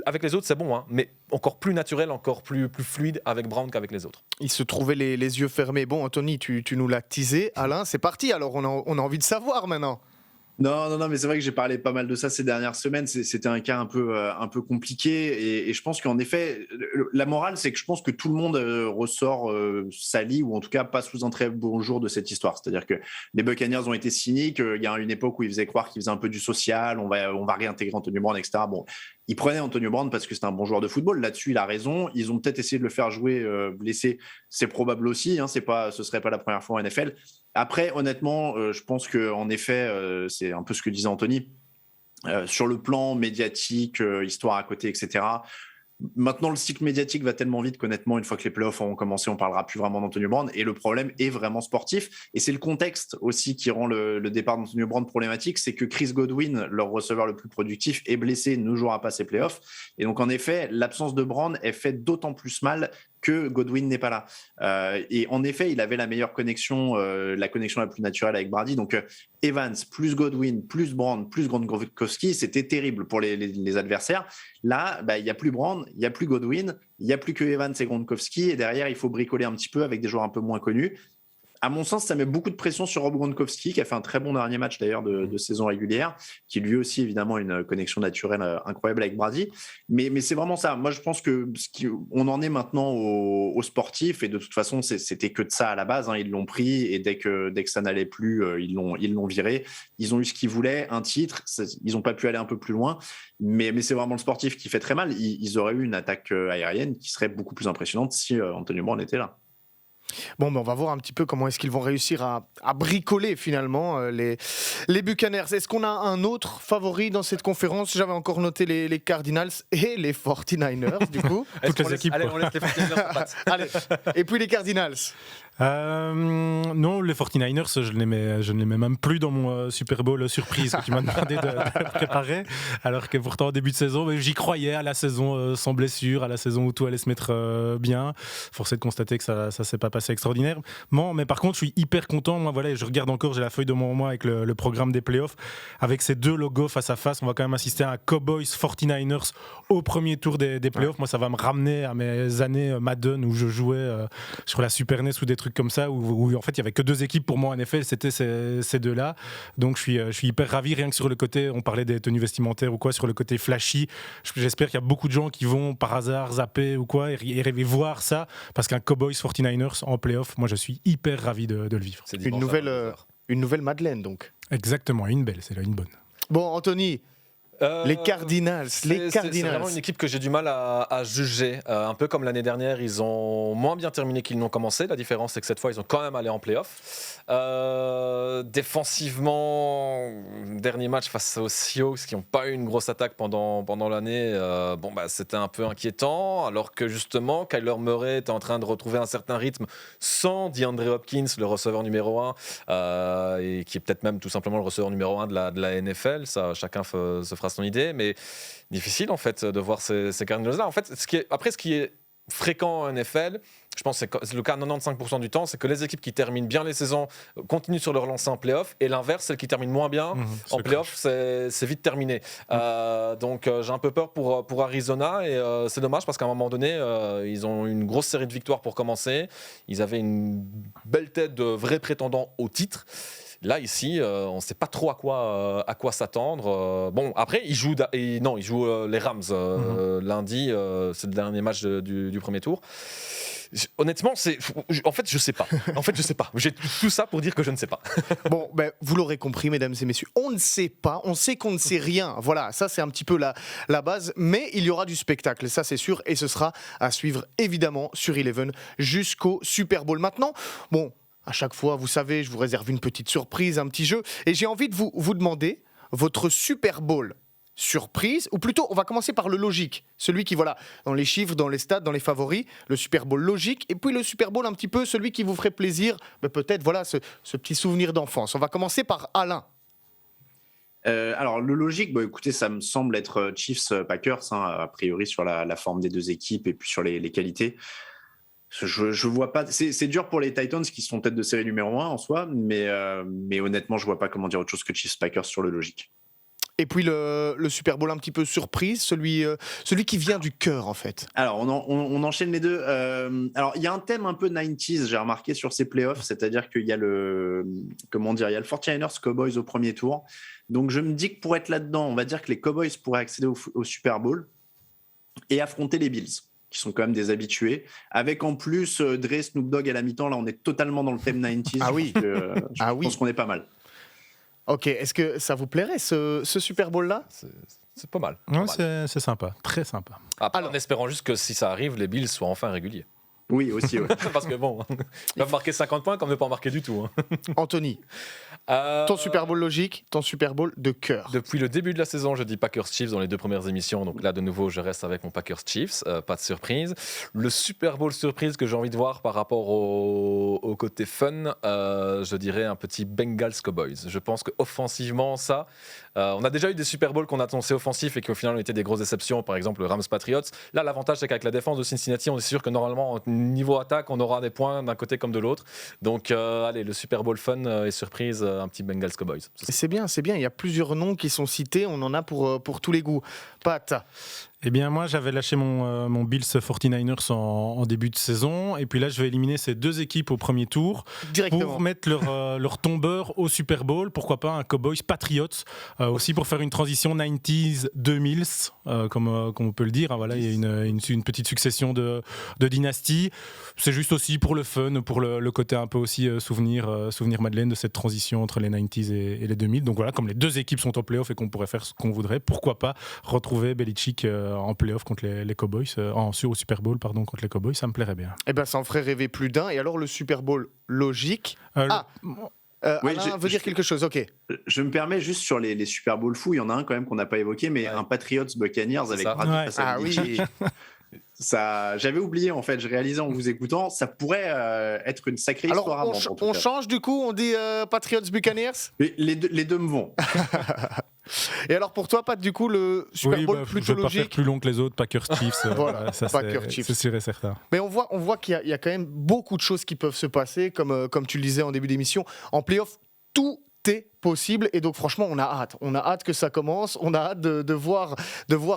Avec les autres, c'est bon, mais encore plus naturel, encore plus fluide avec Brown qu'avec les autres. Il se trouvait les yeux fermés. Bon, Anthony, tu nous l'as teasé. Alain, c'est parti. Alors, on a envie de savoir maintenant. Non, mais c'est vrai que j'ai parlé pas mal de ça ces dernières semaines. C'était un cas un peu compliqué, et je pense qu'en effet, la morale, c'est que je pense que tout le monde ressort sali, ou en tout cas pas sous un très bon jour de cette histoire. C'est-à-dire que les Buccaneers ont été cyniques. Il y a une époque où ils faisaient croire qu'ils faisaient un peu du social. On va réintégrer Antonio Brown, etc. Bon, ils prenaient Antonio Brown parce que c'était un bon joueur de football. Là-dessus, il a raison. Ils ont peut-être essayé de le faire jouer blessé. C'est probable aussi. Ce serait pas la première fois en NFL. Après, honnêtement, je pense qu'en effet, c'est un peu ce que disait Anthony, sur le plan médiatique, histoire à côté, etc. Maintenant, le cycle médiatique va tellement vite qu'honnêtement, une fois que les playoffs auront commencé, on ne parlera plus vraiment d'Antonio Brown. Et le problème est vraiment sportif. Et c'est le contexte aussi qui rend le départ d'Antonio Brown problématique. C'est que Chris Godwin, leur receveur le plus productif, est blessé, ne jouera pas ses playoffs. Et donc, en effet, l'absence de Brown est fait d'autant plus mal que Godwin n'est pas là. Et en effet, il avait la meilleure connexion, la connexion la plus naturelle avec Brady. Donc, Evans, plus Godwin, plus Brown, plus Gronkowski, c'était terrible pour les adversaires. Là, il n'y a plus Brown, il n'y a plus Godwin, il n'y a plus que Evans et Gronkowski. Et derrière, il faut bricoler un petit peu avec des joueurs un peu moins connus. À mon sens, ça met beaucoup de pression sur Rob Gronkowski, qui a fait un très bon dernier match d'ailleurs de saison régulière, qui lui aussi évidemment a une connexion naturelle incroyable avec Brady. Mais c'est vraiment ça. Moi, je pense que on en est maintenant aux sportifs, et de toute façon, c'était que de ça à la base. Ils l'ont pris, et dès que ça n'allait plus, ils l'ont viré. Ils ont eu ce qu'ils voulaient, un titre. Ils n'ont pas pu aller un peu plus loin. Mais c'est vraiment le sportif qui fait très mal. Ils auraient eu une attaque aérienne qui serait beaucoup plus impressionnante si Antonio Brown était là. Bon, on va voir un petit peu comment est-ce qu'ils vont réussir à bricoler finalement les Buccaneers. Est-ce qu'on a un autre favori dans cette conférence ? J'avais encore noté les Cardinals et les 49ers du coup. Toutes les équipes. Allez, on laisse les 49ers. Allez. Et puis les Cardinals. Non, les 49ers, je ne les mets même plus dans mon Super Bowl surprise que tu m'as demandé de préparer, alors que pourtant au début de saison, j'y croyais à la saison sans blessure, à la saison où tout allait se mettre bien. Force est de constater que ça s'est pas passé extraordinaire. Bon, mais par contre, je suis hyper content. Moi, voilà, je regarde encore, j'ai la feuille devant moi avec le programme des playoffs, avec ces deux logos face à face. On va quand même assister à un Cowboys 49ers au premier tour des playoffs. Ouais. Moi, ça va me ramener à mes années Madden où je jouais sur la Super NES ou des trucs comme ça, où en fait il y avait que deux équipes pour moi en NFL, c'était ces deux-là. Donc je suis hyper ravi, rien que sur le côté, on parlait des tenues vestimentaires ou quoi, sur le côté flashy. J'espère qu'il y a beaucoup de gens qui vont par hasard zapper ou quoi et rêver voir ça, parce qu'un Cowboys 49ers en playoff, moi je suis hyper ravi de le vivre. C'est une nouvelle une nouvelle Madeleine donc. Exactement, une belle, c'est là une bonne. Bon, Anthony, les Cardinals. C'est vraiment une équipe que j'ai du mal à juger. Un peu comme l'année dernière, ils ont moins bien terminé qu'ils n'ont commencé. La différence, c'est que cette fois, ils ont quand même allé en play-off. Défensivement, dernier match face aux Seahawks, qui n'ont pas eu une grosse attaque pendant l'année, c'était un peu inquiétant. Alors que justement, Kyler Murray est en train de retrouver un certain rythme sans DeAndre Hopkins, le receveur numéro 1, et qui est peut-être même tout simplement le receveur numéro 1 de la NFL. Ça, chacun se fera son idée, mais difficile en fait de voir ces Cardinals-là. En fait, ce qui est fréquent en NFL, je pense que c'est le cas 95% du temps, c'est que les équipes qui terminent bien les saisons continuent sur leur lancée en play-off, et l'inverse, celles qui terminent moins bien en play-off, c'est vite terminé. Donc j'ai un peu peur pour Arizona, et c'est dommage parce qu'à un moment donné, ils ont une grosse série de victoires pour commencer. Ils avaient une belle tête de vrais prétendants au titre. Là, ici, on ne sait pas trop à quoi s'attendre. Bon, après, ils jouent les Rams lundi. C'est le dernier match du premier tour. Honnêtement, en fait, je sais pas. J'ai tout ça pour dire que je ne sais pas. Bon, vous l'aurez compris, mesdames et messieurs, on ne sait pas, on sait qu'on ne sait rien. Voilà, ça c'est un petit peu la base, mais il y aura du spectacle, ça c'est sûr, et ce sera à suivre évidemment sur Eleven jusqu'au Super Bowl. Maintenant, bon, à chaque fois, vous savez, je vous réserve une petite surprise, un petit jeu, et j'ai envie de vous demander votre Super Bowl surprise, ou plutôt, on va commencer par le logique, celui qui, voilà, dans les chiffres, dans les stats, dans les favoris, le Super Bowl logique, et puis le Super Bowl un petit peu, celui qui vous ferait plaisir, peut-être, voilà, ce petit souvenir d'enfance. On va commencer par Alain. Alors, le logique, écoutez, ça me semble être Chiefs-Packers, a priori sur la forme des deux équipes et puis sur les qualités. Je vois pas. C'est dur pour les Titans qui sont tête de série numéro 1 en soi, mais honnêtement, je vois pas comment dire autre chose que Chiefs-Packers sur le logique. Et puis le Super Bowl un petit peu surprise, celui qui vient du cœur en fait. Alors on enchaîne les deux. Alors il y a un thème un peu 90s, j'ai remarqué sur ces playoffs, c'est-à-dire qu'il y a il y a le 49ers Cowboys au premier tour. Donc je me dis que pour être là-dedans, on va dire que les Cowboys pourraient accéder au Super Bowl et affronter les Bills, qui sont quand même des habitués, avec en plus Dre, Snoop Dogg à la mi-temps. Là, on est totalement dans le thème 90s. Ah oui. Je pense qu'on est pas mal. Ok, est-ce que ça vous plairait ce Super Bowl-là ? C'est pas mal. Ouais, c'est sympa, très sympa. En espérant juste que si ça arrive, les Bills soient enfin réguliers. Oui, aussi. Ouais. Parce que bon, ils peuvent marquer 50 points comme ne pas en marquer du tout. Anthony, ton Super Bowl logique, ton Super Bowl de cœur. Depuis le début de la saison, je dis Packers-Chiefs dans les deux premières émissions. Donc là, de nouveau, je reste avec mon Packers-Chiefs. Pas de surprise. Le Super Bowl surprise que j'ai envie de voir par rapport au côté fun, je dirais un petit Bengals-Cowboys. Je pense qu'offensivement, on a déjà eu des Super Bowls qu'on a annoncés offensifs et qui au final ont été des grosses déceptions. Par exemple, le Rams-Patriots. Là, l'avantage, c'est qu'avec la défense de Cincinnati, on est sûr que normalement, niveau attaque, on aura des points d'un côté comme de l'autre. Donc, allez, le Super Bowl fun et surprise, un petit Bengals Cowboys. C'est bien. Il y a plusieurs noms qui sont cités. On en a pour tous les goûts. Pat. Eh bien, moi, j'avais lâché mon Bills 49ers en début de saison. Et puis là, je vais éliminer ces deux équipes au premier tour pour mettre leur tombeur au Super Bowl. Pourquoi pas un Cowboys Patriots aussi pour faire une transition 90s-2000s, comme on peut le dire. Voilà, il y a une petite succession de dynasties. C'est juste aussi pour le fun, pour le côté un peu aussi souvenir Madeleine de cette transition entre les 90s et les 2000. Donc voilà, comme les deux équipes sont en play-off et qu'on pourrait faire ce qu'on voudrait, pourquoi pas retrouver Belichick en play-off contre les Cowboys, au Super Bowl contre les Cowboys, ça me plairait bien. Eh ben, ça en ferait rêver plus d'un. Et alors le Super Bowl logique. Alain veut dire quelque chose, ok. Je me permets juste sur les Super Bowl fous, il y en a un quand même qu'on n'a pas évoqué, mais un Patriots Buccaneers avec Brady face à Belichick. Ça, j'avais oublié en fait, je réalisais en vous écoutant, ça pourrait être une sacrée histoire. Alors on change du coup, on dit Patriots Buccaneers. Les deux me vont. Et alors pour toi, Pat, du coup, le Super Bowl plutôt logique. Je vais pas faire plus long que les autres, Packers Chiefs. Voilà, ça Packers Chiefs. C'est sûr et certain. Mais on voit qu'il y a quand même beaucoup de choses qui peuvent se passer, comme tu le disais en début d'émission. En play-off, tout est possible, et donc franchement on a hâte que ça commence, on a hâte de voir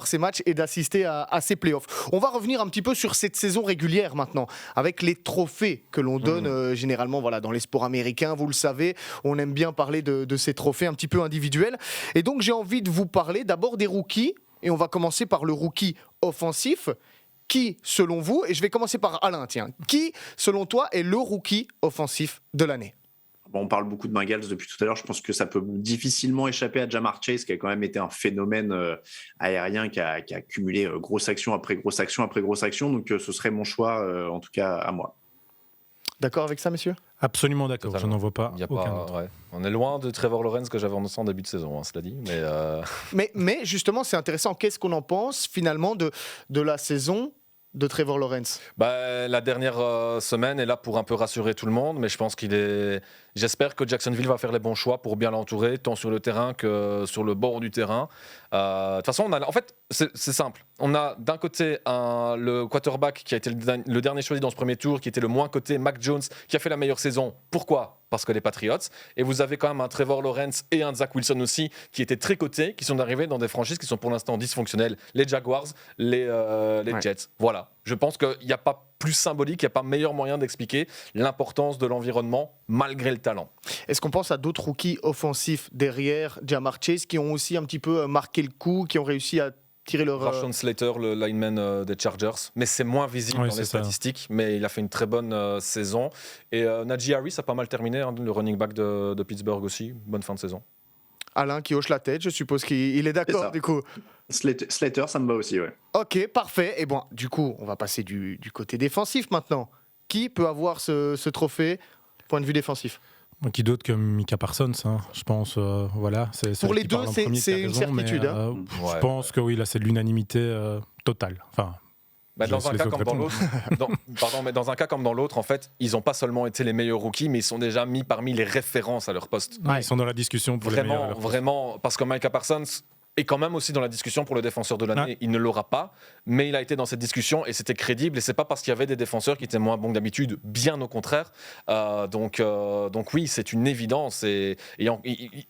ces matchs et d'assister à ces playoffs. On va revenir un petit peu sur cette saison régulière maintenant, avec les trophées que l'on donne généralement dans les sports américains, vous le savez, on aime bien parler de ces trophées un petit peu individuels, et donc j'ai envie de vous parler d'abord des rookies, et on va commencer par le rookie offensif. Qui, selon vous, et je vais commencer par Alain, qui, selon toi, est le rookie offensif de l'année ? On parle beaucoup de Bengals depuis tout à l'heure. Je pense que ça peut difficilement échapper à Ja'Marr Chase, qui a quand même été un phénomène aérien, qui a cumulé grosse action après grosse action après grosse action. Donc, ce serait mon choix, en tout cas, à moi. D'accord avec ça, messieurs ? Absolument d'accord, je n'en vois pas aucun autre. Ouais. On est loin de Trevor Lawrence que j'avais en début de saison, cela dit. Mais justement, c'est intéressant. Qu'est-ce qu'on en pense finalement de la saison de Trevor Lawrence ? La dernière semaine est là pour un peu rassurer tout le monde, mais je pense j'espère que Jacksonville va faire les bons choix pour bien l'entourer, tant sur le terrain que sur le bord du terrain. De toute façon, en fait, c'est simple. On a d'un côté le quarterback qui a été le dernier choisi dans ce premier tour, qui était le moins coté, Mac Jones, qui a fait la meilleure saison. Pourquoi ? Parce que les Patriots. Et vous avez quand même un Trevor Lawrence et un Zach Wilson aussi, qui étaient très cotés, qui sont arrivés dans des franchises qui sont pour l'instant dysfonctionnelles. Les Jaguars, les Jets. Voilà. Je pense qu'il n'y a pas plus symbolique, il n'y a pas meilleur moyen d'expliquer l'importance de l'environnement malgré le talent. Est-ce qu'on pense à d'autres rookies offensifs derrière Ja'Marr Chase qui ont aussi un petit peu marqué le coup, qui ont réussi à tirer leur... Rashawn Slater, le lineman des Chargers, mais c'est moins visible dans les statistiques, mais il a fait une très bonne saison. Et Najee Harris a pas mal terminé, le running back de Pittsburgh aussi, bonne fin de saison. Alain qui hoche la tête, je suppose qu'il est d'accord du coup. Slater, ça me va aussi, ouais. Ok, parfait. Et bon, du coup, on va passer du côté défensif maintenant. Qui peut avoir ce trophée, point de vue défensif ? Qui d'autre que Micah Parsons, hein, je pense. Voilà, pour les deux, c'est une certitude. Je pense que oui, là, c'est de l'unanimité totale. Enfin, dans un cas comme dans l'autre, mais dans un cas comme dans l'autre, en fait, ils n'ont pas seulement été les meilleurs rookies, mais ils sont déjà mis parmi les références à leur poste. Ils sont dans la discussion pour les meilleurs. Vraiment, parce que Micah Parsons est quand même aussi dans la discussion pour le défenseur de l'année. Il ne l'aura pas, mais il a été dans cette discussion et c'était crédible. Et c'est pas parce qu'il y avait des défenseurs qui étaient moins bons que d'habitude, bien au contraire. Donc oui, c'est une évidence. Et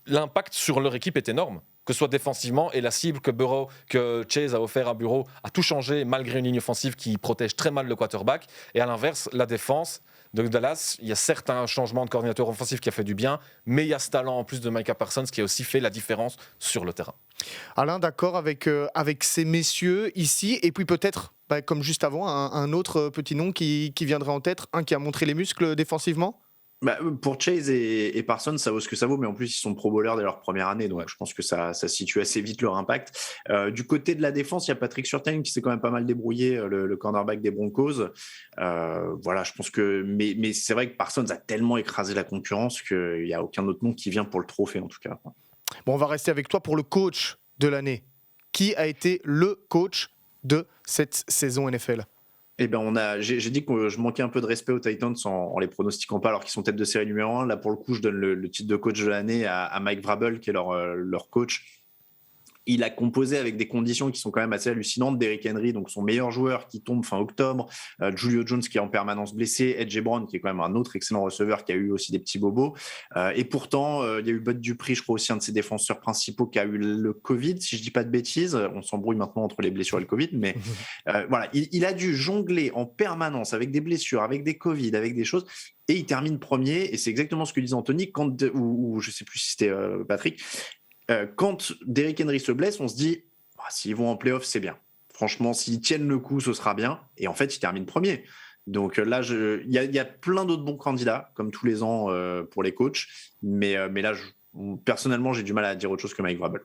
l'impact sur leur équipe est énorme, que ce soit défensivement, et la cible que Chase a offert à Burrow a tout changé malgré une ligne offensive qui protège très mal le quarterback. Et à l'inverse, la défense de Dallas, il y a certes un changement de coordinateur offensif qui a fait du bien, mais il y a ce talent en plus de Micah Parsons qui a aussi fait la différence sur le terrain. Alain, d'accord avec ces messieurs ici, et puis peut-être, comme juste avant, un autre petit nom qui viendrait en tête, un qui a montré les muscles défensivement ? Pour Chase et Parsons, ça vaut ce que ça vaut, mais en plus, ils sont pro bowlers dès leur première année, donc je pense que ça situe assez vite leur impact. Du côté de la défense, il y a Patrick Surtain qui s'est quand même pas mal débrouillé, le cornerback des Broncos. Voilà, je pense que. Mais c'est vrai que Parsons a tellement écrasé la concurrence qu'il n'y a aucun autre nom qui vient pour le trophée, en tout cas. Bon, on va rester avec toi pour le coach de l'année. Qui a été le coach de cette saison NFL ? Eh ben j'ai dit que je manquais un peu de respect aux Titans en les pronostiquant pas alors qu'ils sont tête de série numéro 1. Là, pour le coup, je donne le titre de coach de l'année à Mike Vrabel, qui est leur coach. Il a composé avec des conditions qui sont quand même assez hallucinantes. Derrick Henry, donc son meilleur joueur, qui tombe fin octobre. Julio Jones, qui est en permanence blessé. A.J. Brown, qui est quand même un autre excellent receveur, qui a eu aussi des petits bobos. Et pourtant, il y a eu Bud Dupree, je crois aussi un de ses défenseurs principaux, qui a eu le Covid, si je dis pas de bêtises. On s'embrouille maintenant entre les blessures et le Covid. Mais voilà, il a dû jongler en permanence avec des blessures, avec des Covid, avec des choses. Et il termine premier. Et c'est exactement ce que disait Anthony, ou je sais plus si c'était Patrick. Quand Derrick Henry se blesse, on se dit s'ils vont en play-off, c'est bien. Franchement, s'ils tiennent le coup, ce sera bien. Et en fait, ils terminent premier. Donc là, il y a plein d'autres bons candidats, comme tous les ans pour les coachs. Mais là, personnellement, j'ai du mal à dire autre chose que Mike Vrabel.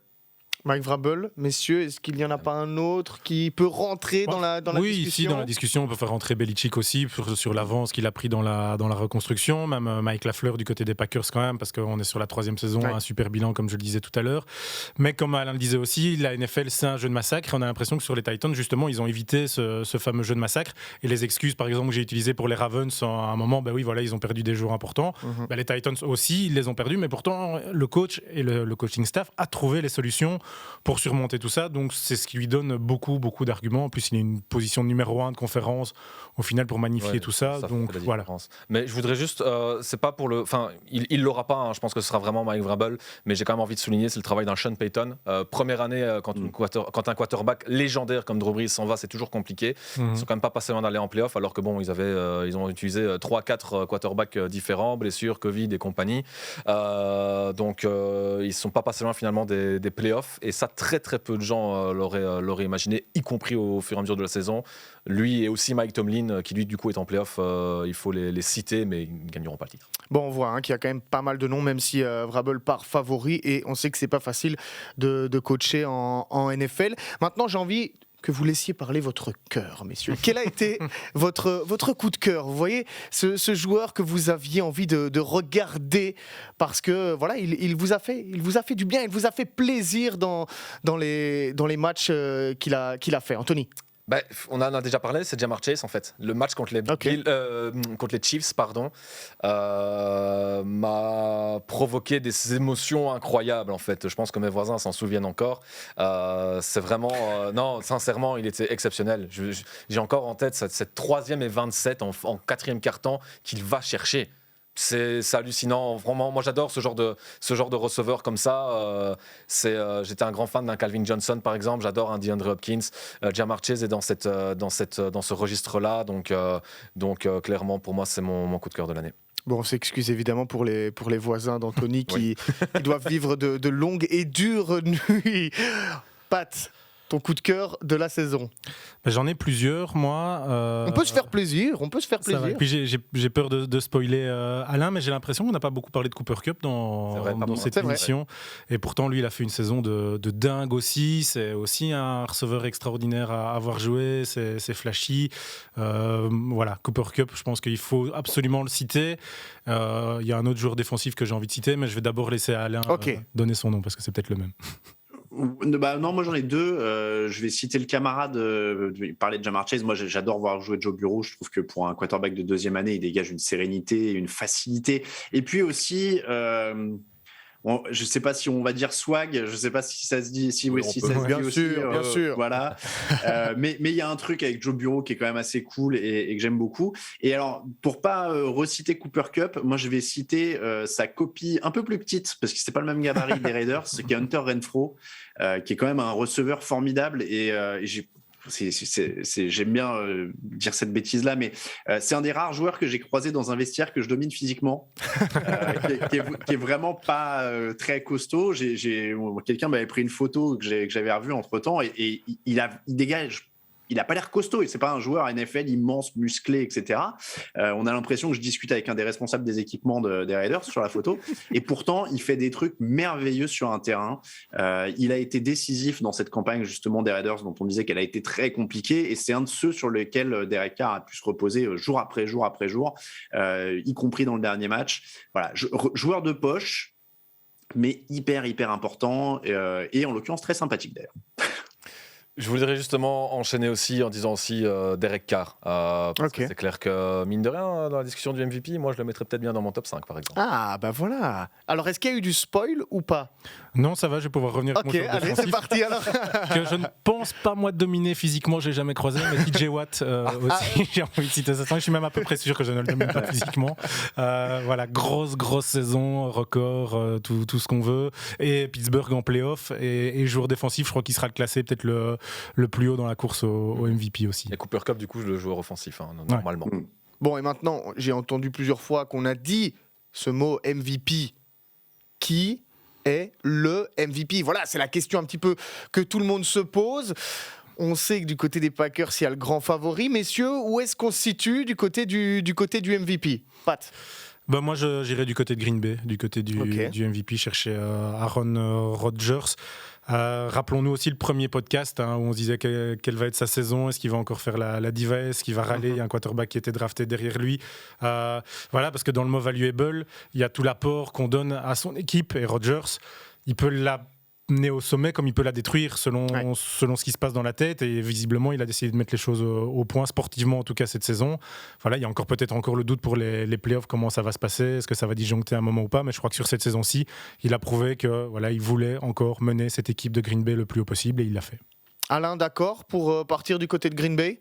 Mike Vrabel, messieurs, est-ce qu'il n'y en a pas un autre qui peut rentrer dans la discussion ? Oui, ici, dans la discussion, on peut faire rentrer Belichick aussi sur l'avance qu'il a pris dans la reconstruction. Même Mike Lafleur du côté des Packers quand même, parce qu'on est sur la 3e saison, un super bilan, comme je le disais tout à l'heure. Mais comme Alain le disait aussi, la NFL, c'est un jeu de massacre. Et on a l'impression que sur les Titans, justement, ils ont évité ce fameux jeu de massacre. Et les excuses, par exemple, que j'ai utilisées pour les Ravens à un moment, ils ont perdu des joueurs importants. Les Titans aussi, ils les ont perdus. Mais pourtant, le coach et le coaching staff a trouvé les solutions pour surmonter tout ça, donc c'est ce qui lui donne beaucoup d'arguments. En plus, il a une position numéro 1 de conférence au final pour magnifier tout ça. Donc voilà. Mais je voudrais juste, c'est pas pour le, enfin, il l'aura pas. Je pense que ce sera vraiment Mike Vrabel, mais j'ai quand même envie de souligner, c'est le travail d'un Sean Payton. Première année, quand un quarterback légendaire comme Drew Brees s'en va, c'est toujours compliqué. Ils sont quand même pas passés loin d'aller en playoff, alors que bon, ils ont utilisé 3-4 quarterbacks différents, blessures, Covid et compagnie. Donc ils sont pas passés loin finalement des playoffs. et ça très très peu de gens l'auraient imaginé, y compris au fur et à mesure de la saison. Lui et aussi Mike Tomlin, qui lui du coup est en play-off, il faut les citer, mais ils ne gagneront pas le titre. Bon, on voit qu'il y a quand même pas mal de noms, même si Vrabel part favori, et on sait que c'est pas facile de coacher en NFL. Maintenant, j'ai envie que vous laissiez parler votre cœur, messieurs. Quel a été votre coup de cœur ? Vous voyez, ce joueur que vous aviez envie de regarder parce que voilà, il vous a fait du bien, il vous a fait plaisir dans les matchs qu'il a fait. Anthony ? On en a déjà parlé, c'est Ja'Marr Chase en fait. Le match contre les Chiefs m'a provoqué des émotions incroyables en fait. Je pense que mes voisins s'en souviennent encore. C'est vraiment non, sincèrement, il était exceptionnel. J'ai encore en tête cette 3e et 27 en 4e quart-temps qu'il va chercher. C'est hallucinant, vraiment. Moi, j'adore ce genre de receveur comme ça. J'étais un grand fan d'un Calvin Johnson, par exemple. J'adore un DeAndre Hopkins. Ja'Marr Chase est dans ce registre-là. Donc, clairement, pour moi, c'est mon coup de cœur de l'année. Bon, on s'excuse évidemment pour les voisins d'Anthony qui doivent vivre de longues et dures nuits. Pat, ton coup de cœur de la saison? J'en ai plusieurs, moi. On peut se faire plaisir. Et puis j'ai peur de spoiler Alain, mais j'ai l'impression qu'on n'a pas beaucoup parlé de Cooper Cup dans cette émission. Et pourtant, lui, il a fait une saison de dingue aussi. C'est aussi un receveur extraordinaire à avoir joué. C'est flashy. Voilà, Cooper Cup, je pense qu'il faut absolument le citer. Il y a un autre joueur défensif que j'ai envie de citer, mais je vais d'abord laisser Alain donner son nom parce que c'est peut-être le même. Non, moi j'en ai deux. Je vais citer le camarade. Parler de Ja'Marr Chase. Moi, j'adore voir jouer Joe Burrow. Je trouve que pour un quarterback de 2e année, il dégage une sérénité, une facilité. Et puis aussi, je ne sais pas si on va dire swag. Je ne sais pas si ça se dit. Si ça se dit aussi. Bien sûr. Voilà. Mais il y a un truc avec Joe Burrow qui est quand même assez cool et que j'aime beaucoup. Et alors, pour pas reciter Cooper Cup, moi je vais citer sa copie un peu plus petite parce que c'est pas le même gabarit des Raiders, qui est Hunter Renfrow. Qui est quand même un receveur formidable et j'aime bien dire cette bêtise-là, mais c'est un des rares joueurs que j'ai croisé dans un vestiaire que je domine physiquement, qui est vraiment pas très costaud. Quelqu'un m'avait pris une photo que j'avais revue entre-temps et il dégage. Il n'a pas l'air costaud et c'est pas un joueur NFL immense, musclé, etc. On a l'impression que je discute avec un des responsables des équipements des Raiders sur la photo et pourtant il fait des trucs merveilleux sur un terrain. Il a été décisif dans cette campagne justement des Raiders dont on disait qu'elle a été très compliquée et c'est un de ceux sur lesquels Derek Carr a pu se reposer jour après jour après jour, y compris dans le dernier match. Voilà, joueur de poche mais hyper important et en l'occurrence très sympathique d'ailleurs. Je voudrais justement enchaîner aussi en disant aussi Derek Carr. Parce que c'est clair que, mine de rien, dans la discussion du MVP, moi je le mettrais peut-être bien dans mon top 5 par exemple. Ah, bah voilà. Alors, est-ce qu'il y a eu du spoil ou pas? Non, ça va, je vais pouvoir revenir. Ok, allez, c'est parti alors. Que je ne pense pas, moi, dominer physiquement, j'ai jamais croisé, mais TJ Watt aussi, j'ai envie de citer ça. Je suis même à peu près sûr que je ne le domine pas physiquement. Voilà, grosse saison, record, tout ce qu'on veut. Et Pittsburgh en play-off. Et joueur défensif, je crois qu'il sera classé peut-être le plus haut dans la course au MVP aussi. Et Cooper Cup, du coup, le joueur offensif, normalement. Ouais. Bon, et maintenant, j'ai entendu plusieurs fois qu'on a dit ce mot MVP. Qui est le MVP? Voilà, c'est la question un petit peu que tout le monde se pose. On sait que du côté des Packers, il y a le grand favori. Messieurs, où est-ce qu'on se situe du côté du MVP? Pat? Moi, j'irais du côté de Green Bay, du côté du MVP, chercher Aaron Rodgers. Rappelons-nous aussi le premier podcast où on se disait quelle va être sa saison, est-ce qu'il va encore faire la diva, est-ce qu'il va râler, il y a un quarterback qui était drafté derrière lui. Voilà, parce que dans le mot valuable, il y a tout l'apport qu'on donne à son équipe et Rodgers, il peut l'amener au sommet comme il peut la détruire selon ce qui se passe dans la tête et visiblement il a décidé de mettre les choses au point sportivement en tout cas cette saison. Voilà, il y a peut-être encore le doute pour les playoffs, comment ça va se passer, est-ce que ça va disjoncter à un moment ou pas, mais je crois que sur cette saison-ci il a prouvé que il voulait encore mener cette équipe de Green Bay le plus haut possible et il l'a fait. Alain, d'accord pour partir du côté de Green Bay?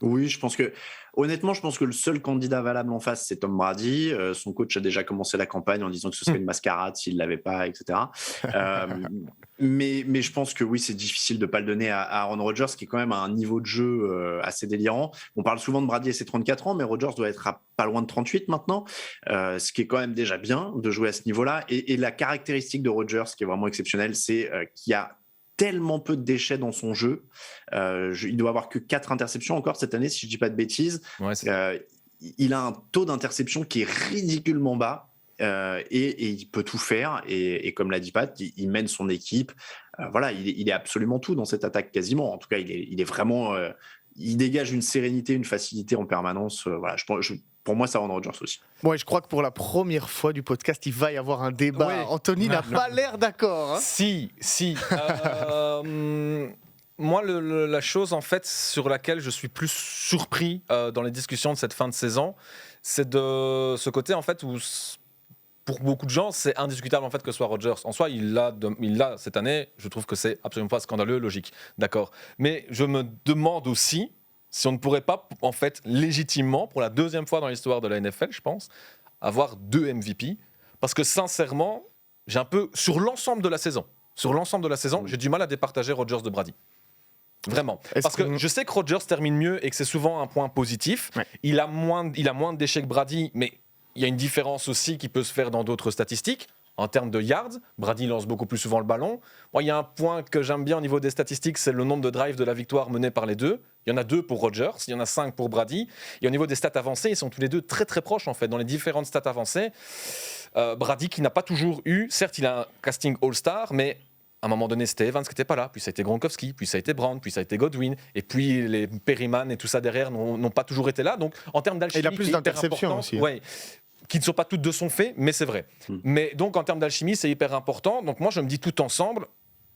Oui, je pense que le seul candidat valable en face, c'est Tom Brady. Son coach a déjà commencé la campagne en disant que ce serait une mascarade s'il ne l'avait pas, etc. Mais je pense que oui, c'est difficile de ne pas le donner à Aaron Rodgers, qui est quand même à un niveau de jeu assez délirant. On parle souvent de Brady et ses 34 ans, mais Rodgers doit être à pas loin de 38 maintenant, ce qui est quand même déjà bien de jouer à ce niveau-là. Et la caractéristique de Rodgers, qui est vraiment exceptionnelle, c'est qu'il y a tellement peu de déchets dans son jeu. Il doit avoir que 4 interceptions encore cette année, si je dis pas de bêtises. Ouais, Il a un taux d'interception qui est ridiculement bas. Et il peut tout faire et comme l'a dit Pat, il mène son équipe. Voilà, il est absolument tout dans cette attaque quasiment. En tout cas, il est vraiment, il dégage une sérénité, une facilité en permanence. Voilà, pour moi, ça rend Rodgers aussi. Ouais, je crois que pour la première fois du podcast, il va y avoir un débat. Ouais. Anthony n'a pas l'air d'accord. Hein. Si. Moi, la chose en fait sur laquelle je suis plus surpris dans les discussions de cette fin de saison, c'est de ce côté en fait où pour beaucoup de gens, c'est indiscutable en fait que ce soit Rodgers. En soi, il l'a cette année. Je trouve que c'est absolument pas scandaleux, logique, d'accord. Mais je me demande aussi si on ne pourrait pas en fait légitimement, pour la deuxième fois dans l'histoire de la NFL, je pense, avoir 2 MVP, parce que sincèrement, j'ai un peu sur l'ensemble de la saison, j'ai du mal à départager Rodgers de Brady. Vraiment. Parce que je sais que Rodgers termine mieux et que c'est souvent un point positif. Ouais. Il a moins de déchets que Brady, mais il y a une différence aussi qui peut se faire dans d'autres statistiques. En termes de yards, Brady lance beaucoup plus souvent le ballon. Moi, il y a un point que j'aime bien au niveau des statistiques, c'est le nombre de drives de la victoire menés par les deux. Il y en a 2 pour Rodgers, il y en a 5 pour Brady. Et au niveau des stats avancées, ils sont tous les deux très très proches en fait. Dans les différentes stats avancées, Brady qui n'a pas toujours eu, certes il a un casting All-Star, mais à un moment donné, c'était Evans qui n'était pas là, puis ça a été Gronkowski, puis ça a été Brown, puis ça a été Godwin, et puis les Perryman et tout ça derrière n'ont pas toujours été là. Donc en termes d'alchimie, il a plus d'interceptions aussi. Ouais, qui ne sont pas toutes de son fait, mais c'est vrai. Mais donc en termes d'alchimie, c'est hyper important. Donc moi, je me dis tout ensemble,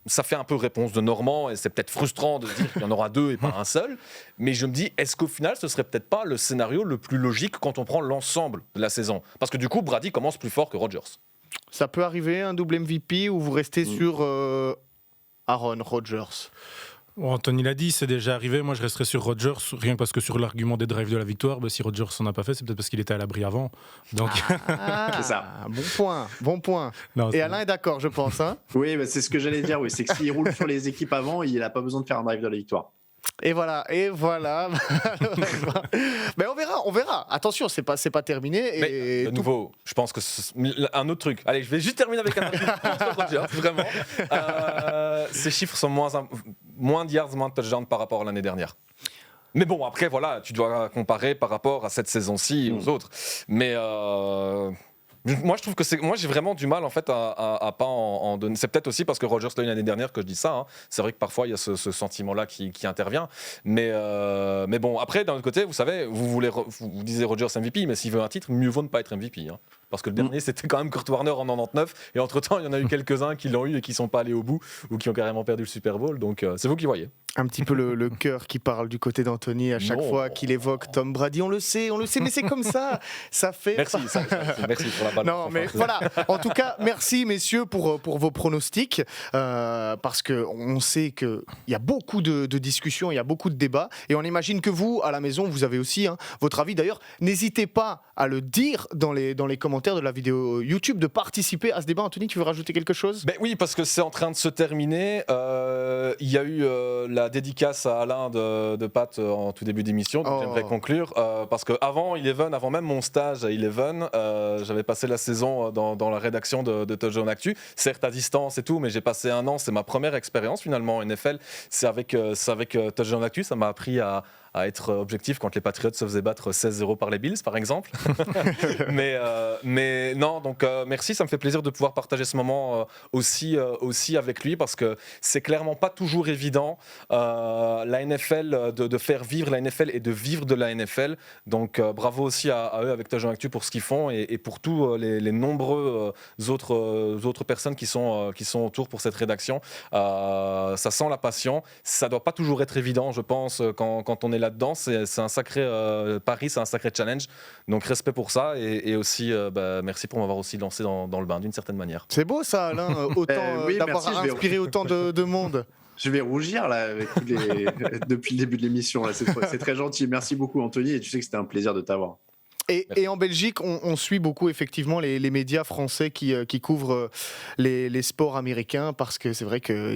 ça fait un peu réponse de Normand, et c'est peut-être frustrant de dire qu'il y en aura 2 et pas un seul, mais je me dis, est-ce qu'au final, ce serait peut-être pas le scénario le plus logique quand on prend l'ensemble de la saison ? Parce que du coup, Brady commence plus fort que Rodgers. Ça peut arriver, un double MVP, ou vous restez sur Aaron Rodgers ? Anthony l'a dit, c'est déjà arrivé. Moi, je resterai sur Rodgers, rien que parce que sur l'argument des drives de la victoire, si Rodgers s'en a pas fait, c'est peut-être parce qu'il était à l'abri avant. Donc... c'est ça. Bon point. Non, et Alain est d'accord, je pense. Hein. Oui, bah, c'est ce que j'allais dire. Oui, c'est que s'il roule sur les équipes avant, il n'a pas besoin de faire un drive de la victoire. Et voilà. Mais on verra. Attention, c'est pas terminé. Mais de nouveau, je pense que un autre truc. Allez, je vais juste terminer avec un argument contre Rodgers, vraiment. Ces chiffres sont moins de yards, moins de touchdowns par rapport à l'année dernière. Mais bon, après, voilà, tu dois comparer par rapport à cette saison-ci aux autres. Mais moi, je trouve que moi, j'ai vraiment du mal en fait à pas en donner. C'est peut-être aussi parce que Rodgers l'a eu l'année dernière que je dis ça. Hein. C'est vrai que parfois il y a ce sentiment-là qui intervient. Mais bon, après, d'un autre côté, vous savez, vous disiez Rodgers MVP, mais s'il veut un titre, mieux vaut ne pas être MVP. Hein. Parce que le dernier, c'était quand même Kurt Warner en 99. Et entre-temps, il y en a eu quelques-uns qui l'ont eu et qui ne sont pas allés au bout ou qui ont carrément perdu le Super Bowl. Donc, c'est vous qui voyez. Un petit peu le cœur qui parle du côté d'Anthony à chaque fois qu'il évoque Tom Brady. On le sait, mais c'est comme ça. Ça fait. Merci pour la balle. Non, mais voilà. En tout cas, merci messieurs pour vos pronostics. Parce qu'on sait qu'il y a beaucoup de discussions, il y a beaucoup de débats. Et on imagine que vous, à la maison, vous avez aussi votre avis. D'ailleurs, n'hésitez pas à le dire dans les commentaires de la vidéo YouTube, de participer à ce débat. Anthony, tu veux rajouter quelque chose ? Oui, parce que c'est en train de se terminer. Il y a eu la dédicace à Alain de Pat en tout début d'émission. Donc j'aimerais conclure. Parce qu'avant Eleven, avant même mon stage à Eleven, j'avais passé la saison dans la rédaction de Touchdown Actu. Certes à distance et tout, mais j'ai passé 1 an. C'est ma première expérience finalement en NFL. C'est avec Touchdown Actu. Ça m'a appris à être objectif quand les Patriots se faisaient battre 16-0 par les Bills, par exemple. mais non, donc merci, ça me fait plaisir de pouvoir partager ce moment aussi avec lui, parce que c'est clairement pas toujours évident la NFL, de faire vivre la NFL et de vivre de la NFL. Donc bravo aussi à eux avec Touchdown Actu pour ce qu'ils font et pour tous les nombreux autres personnes qui sont autour pour cette rédaction. Ça sent la passion. Ça doit pas toujours être évident, je pense, quand on est là-dedans, c'est un sacré pari, c'est un sacré challenge. Donc respect pour ça et aussi merci pour m'avoir aussi lancé dans le bain d'une certaine manière. C'est beau ça, Alain, d'avoir inspiré autant de monde. Je vais rougir là depuis le début de l'émission. Là. C'est très gentil. Merci beaucoup Anthony, et tu sais que c'était un plaisir de t'avoir. Et en Belgique, on suit beaucoup effectivement les médias français qui couvrent les sports américains, parce que c'est vrai que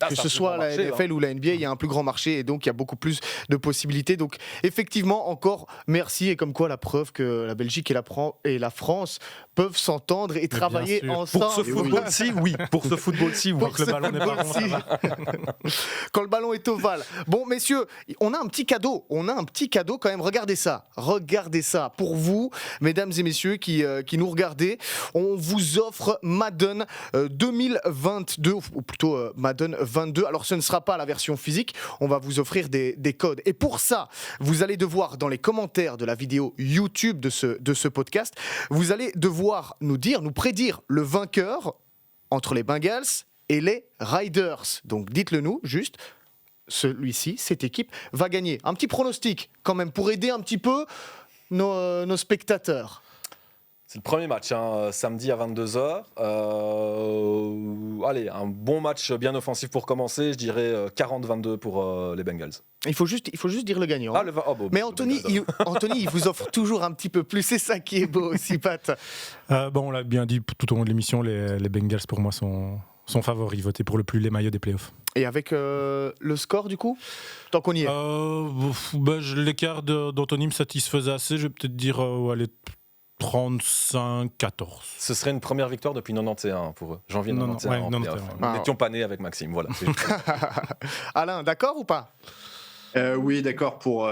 que ce soit la NFL ou la NBA, il y a un plus grand marché et donc il y a beaucoup plus de possibilités. Donc effectivement, encore merci. Et comme quoi, la preuve que la Belgique et la France peuvent s'entendre et travailler ensemble. Pour ce football-ci, oui. Pour ce football-ci, oui. Le ballon n'est pas rond, quand le ballon est ovale. Bon, messieurs, on a un petit cadeau. Quand même. Regardez ça. Pour vous, mesdames et messieurs qui nous regardez. On vous offre Madden 2022, ou plutôt Madden 22. Alors, ce ne sera pas la version physique. On va vous offrir des codes. Et pour ça, vous allez devoir, dans les commentaires de la vidéo YouTube de ce podcast, vous allez devoir nous prédire le vainqueur entre les Bengals et les Riders. Donc, dites-le nous, juste. Cette équipe va gagner. Un petit pronostic, quand même, pour aider un petit peu nos spectateurs. C'est le premier match, samedi à 22h. Allez, un bon match bien offensif pour commencer. Je dirais 40-22 pour les Bengals. Il faut juste dire le gagnant. Mais Anthony, il vous offre toujours un petit peu plus. C'est ça qui est beau aussi, Pat. On l'a bien dit tout au long de l'émission, les Bengals pour moi sont favoris, votés pour le plus les maillots des playoffs. Et avec le score du coup, tant qu'on y est. L'écart d'Anthony me satisfaisait assez. Je vais peut-être dire 35-14. Ce serait une première victoire depuis 91 pour eux. Janvier 91. Nous n'étions pas nés avec Maxime. Voilà. Alain, d'accord ou pas? Oui, d'accord pour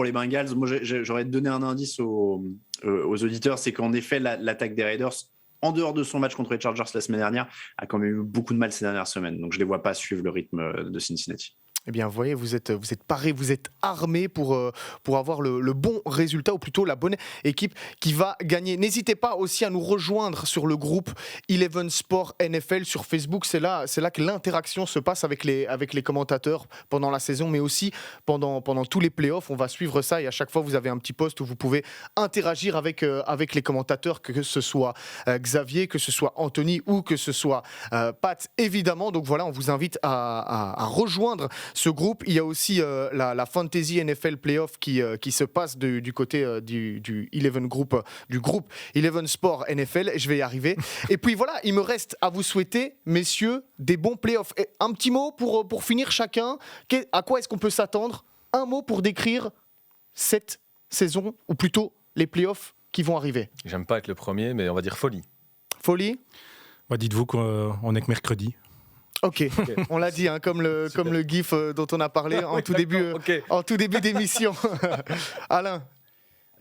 les Bengals. Moi, j'aurais donné un indice aux auditeurs, c'est qu'en effet, l'attaque des Raiders, en dehors de son match contre les Chargers la semaine dernière, a quand même eu beaucoup de mal ces dernières semaines. Donc, je ne les vois pas suivre le rythme de Cincinnati. Eh bien, vous voyez, vous êtes parés, vous êtes armés pour avoir le bon résultat, ou plutôt la bonne équipe qui va gagner. N'hésitez pas aussi à nous rejoindre sur le groupe Eleven Sport NFL sur Facebook. C'est là que l'interaction se passe avec les commentateurs pendant la saison, mais aussi pendant tous les playoffs. On va suivre ça et à chaque fois, vous avez un petit post où vous pouvez interagir avec les commentateurs, que ce soit Xavier, que ce soit Anthony ou que ce soit Pat, évidemment. Donc voilà, on vous invite à rejoindre ce groupe. Il y a aussi la Fantasy NFL Playoff qui se passe du côté du Eleven Group, du groupe Eleven Sport NFL. Je vais y arriver. Et puis voilà, il me reste à vous souhaiter, messieurs, des bons playoffs. Et un petit mot pour finir chacun. À quoi est-ce qu'on peut s'attendre? Un mot pour décrire cette saison, ou plutôt les playoffs qui vont arriver. J'aime pas être le premier, mais on va dire folie. Folie? Dites-vous qu'on est que mercredi. Ok, on l'a dit, comme le gif dont on a parlé en tout début d'émission. Alain?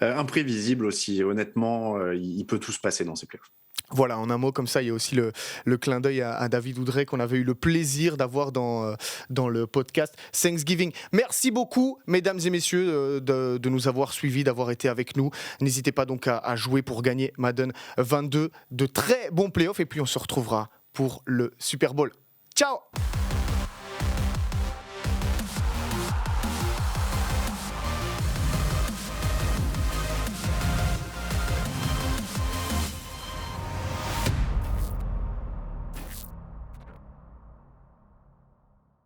Imprévisible aussi, honnêtement, il peut tout se passer dans ces playoffs. Voilà, en un mot comme ça, il y a aussi le clin d'œil à David Oudrey qu'on avait eu le plaisir d'avoir dans le podcast Thanksgiving. Merci beaucoup, mesdames et messieurs, de nous avoir suivis, d'avoir été avec nous. N'hésitez pas donc à jouer pour gagner Madden 22, de très bons playoffs, et puis on se retrouvera pour le Super Bowl. Ciao!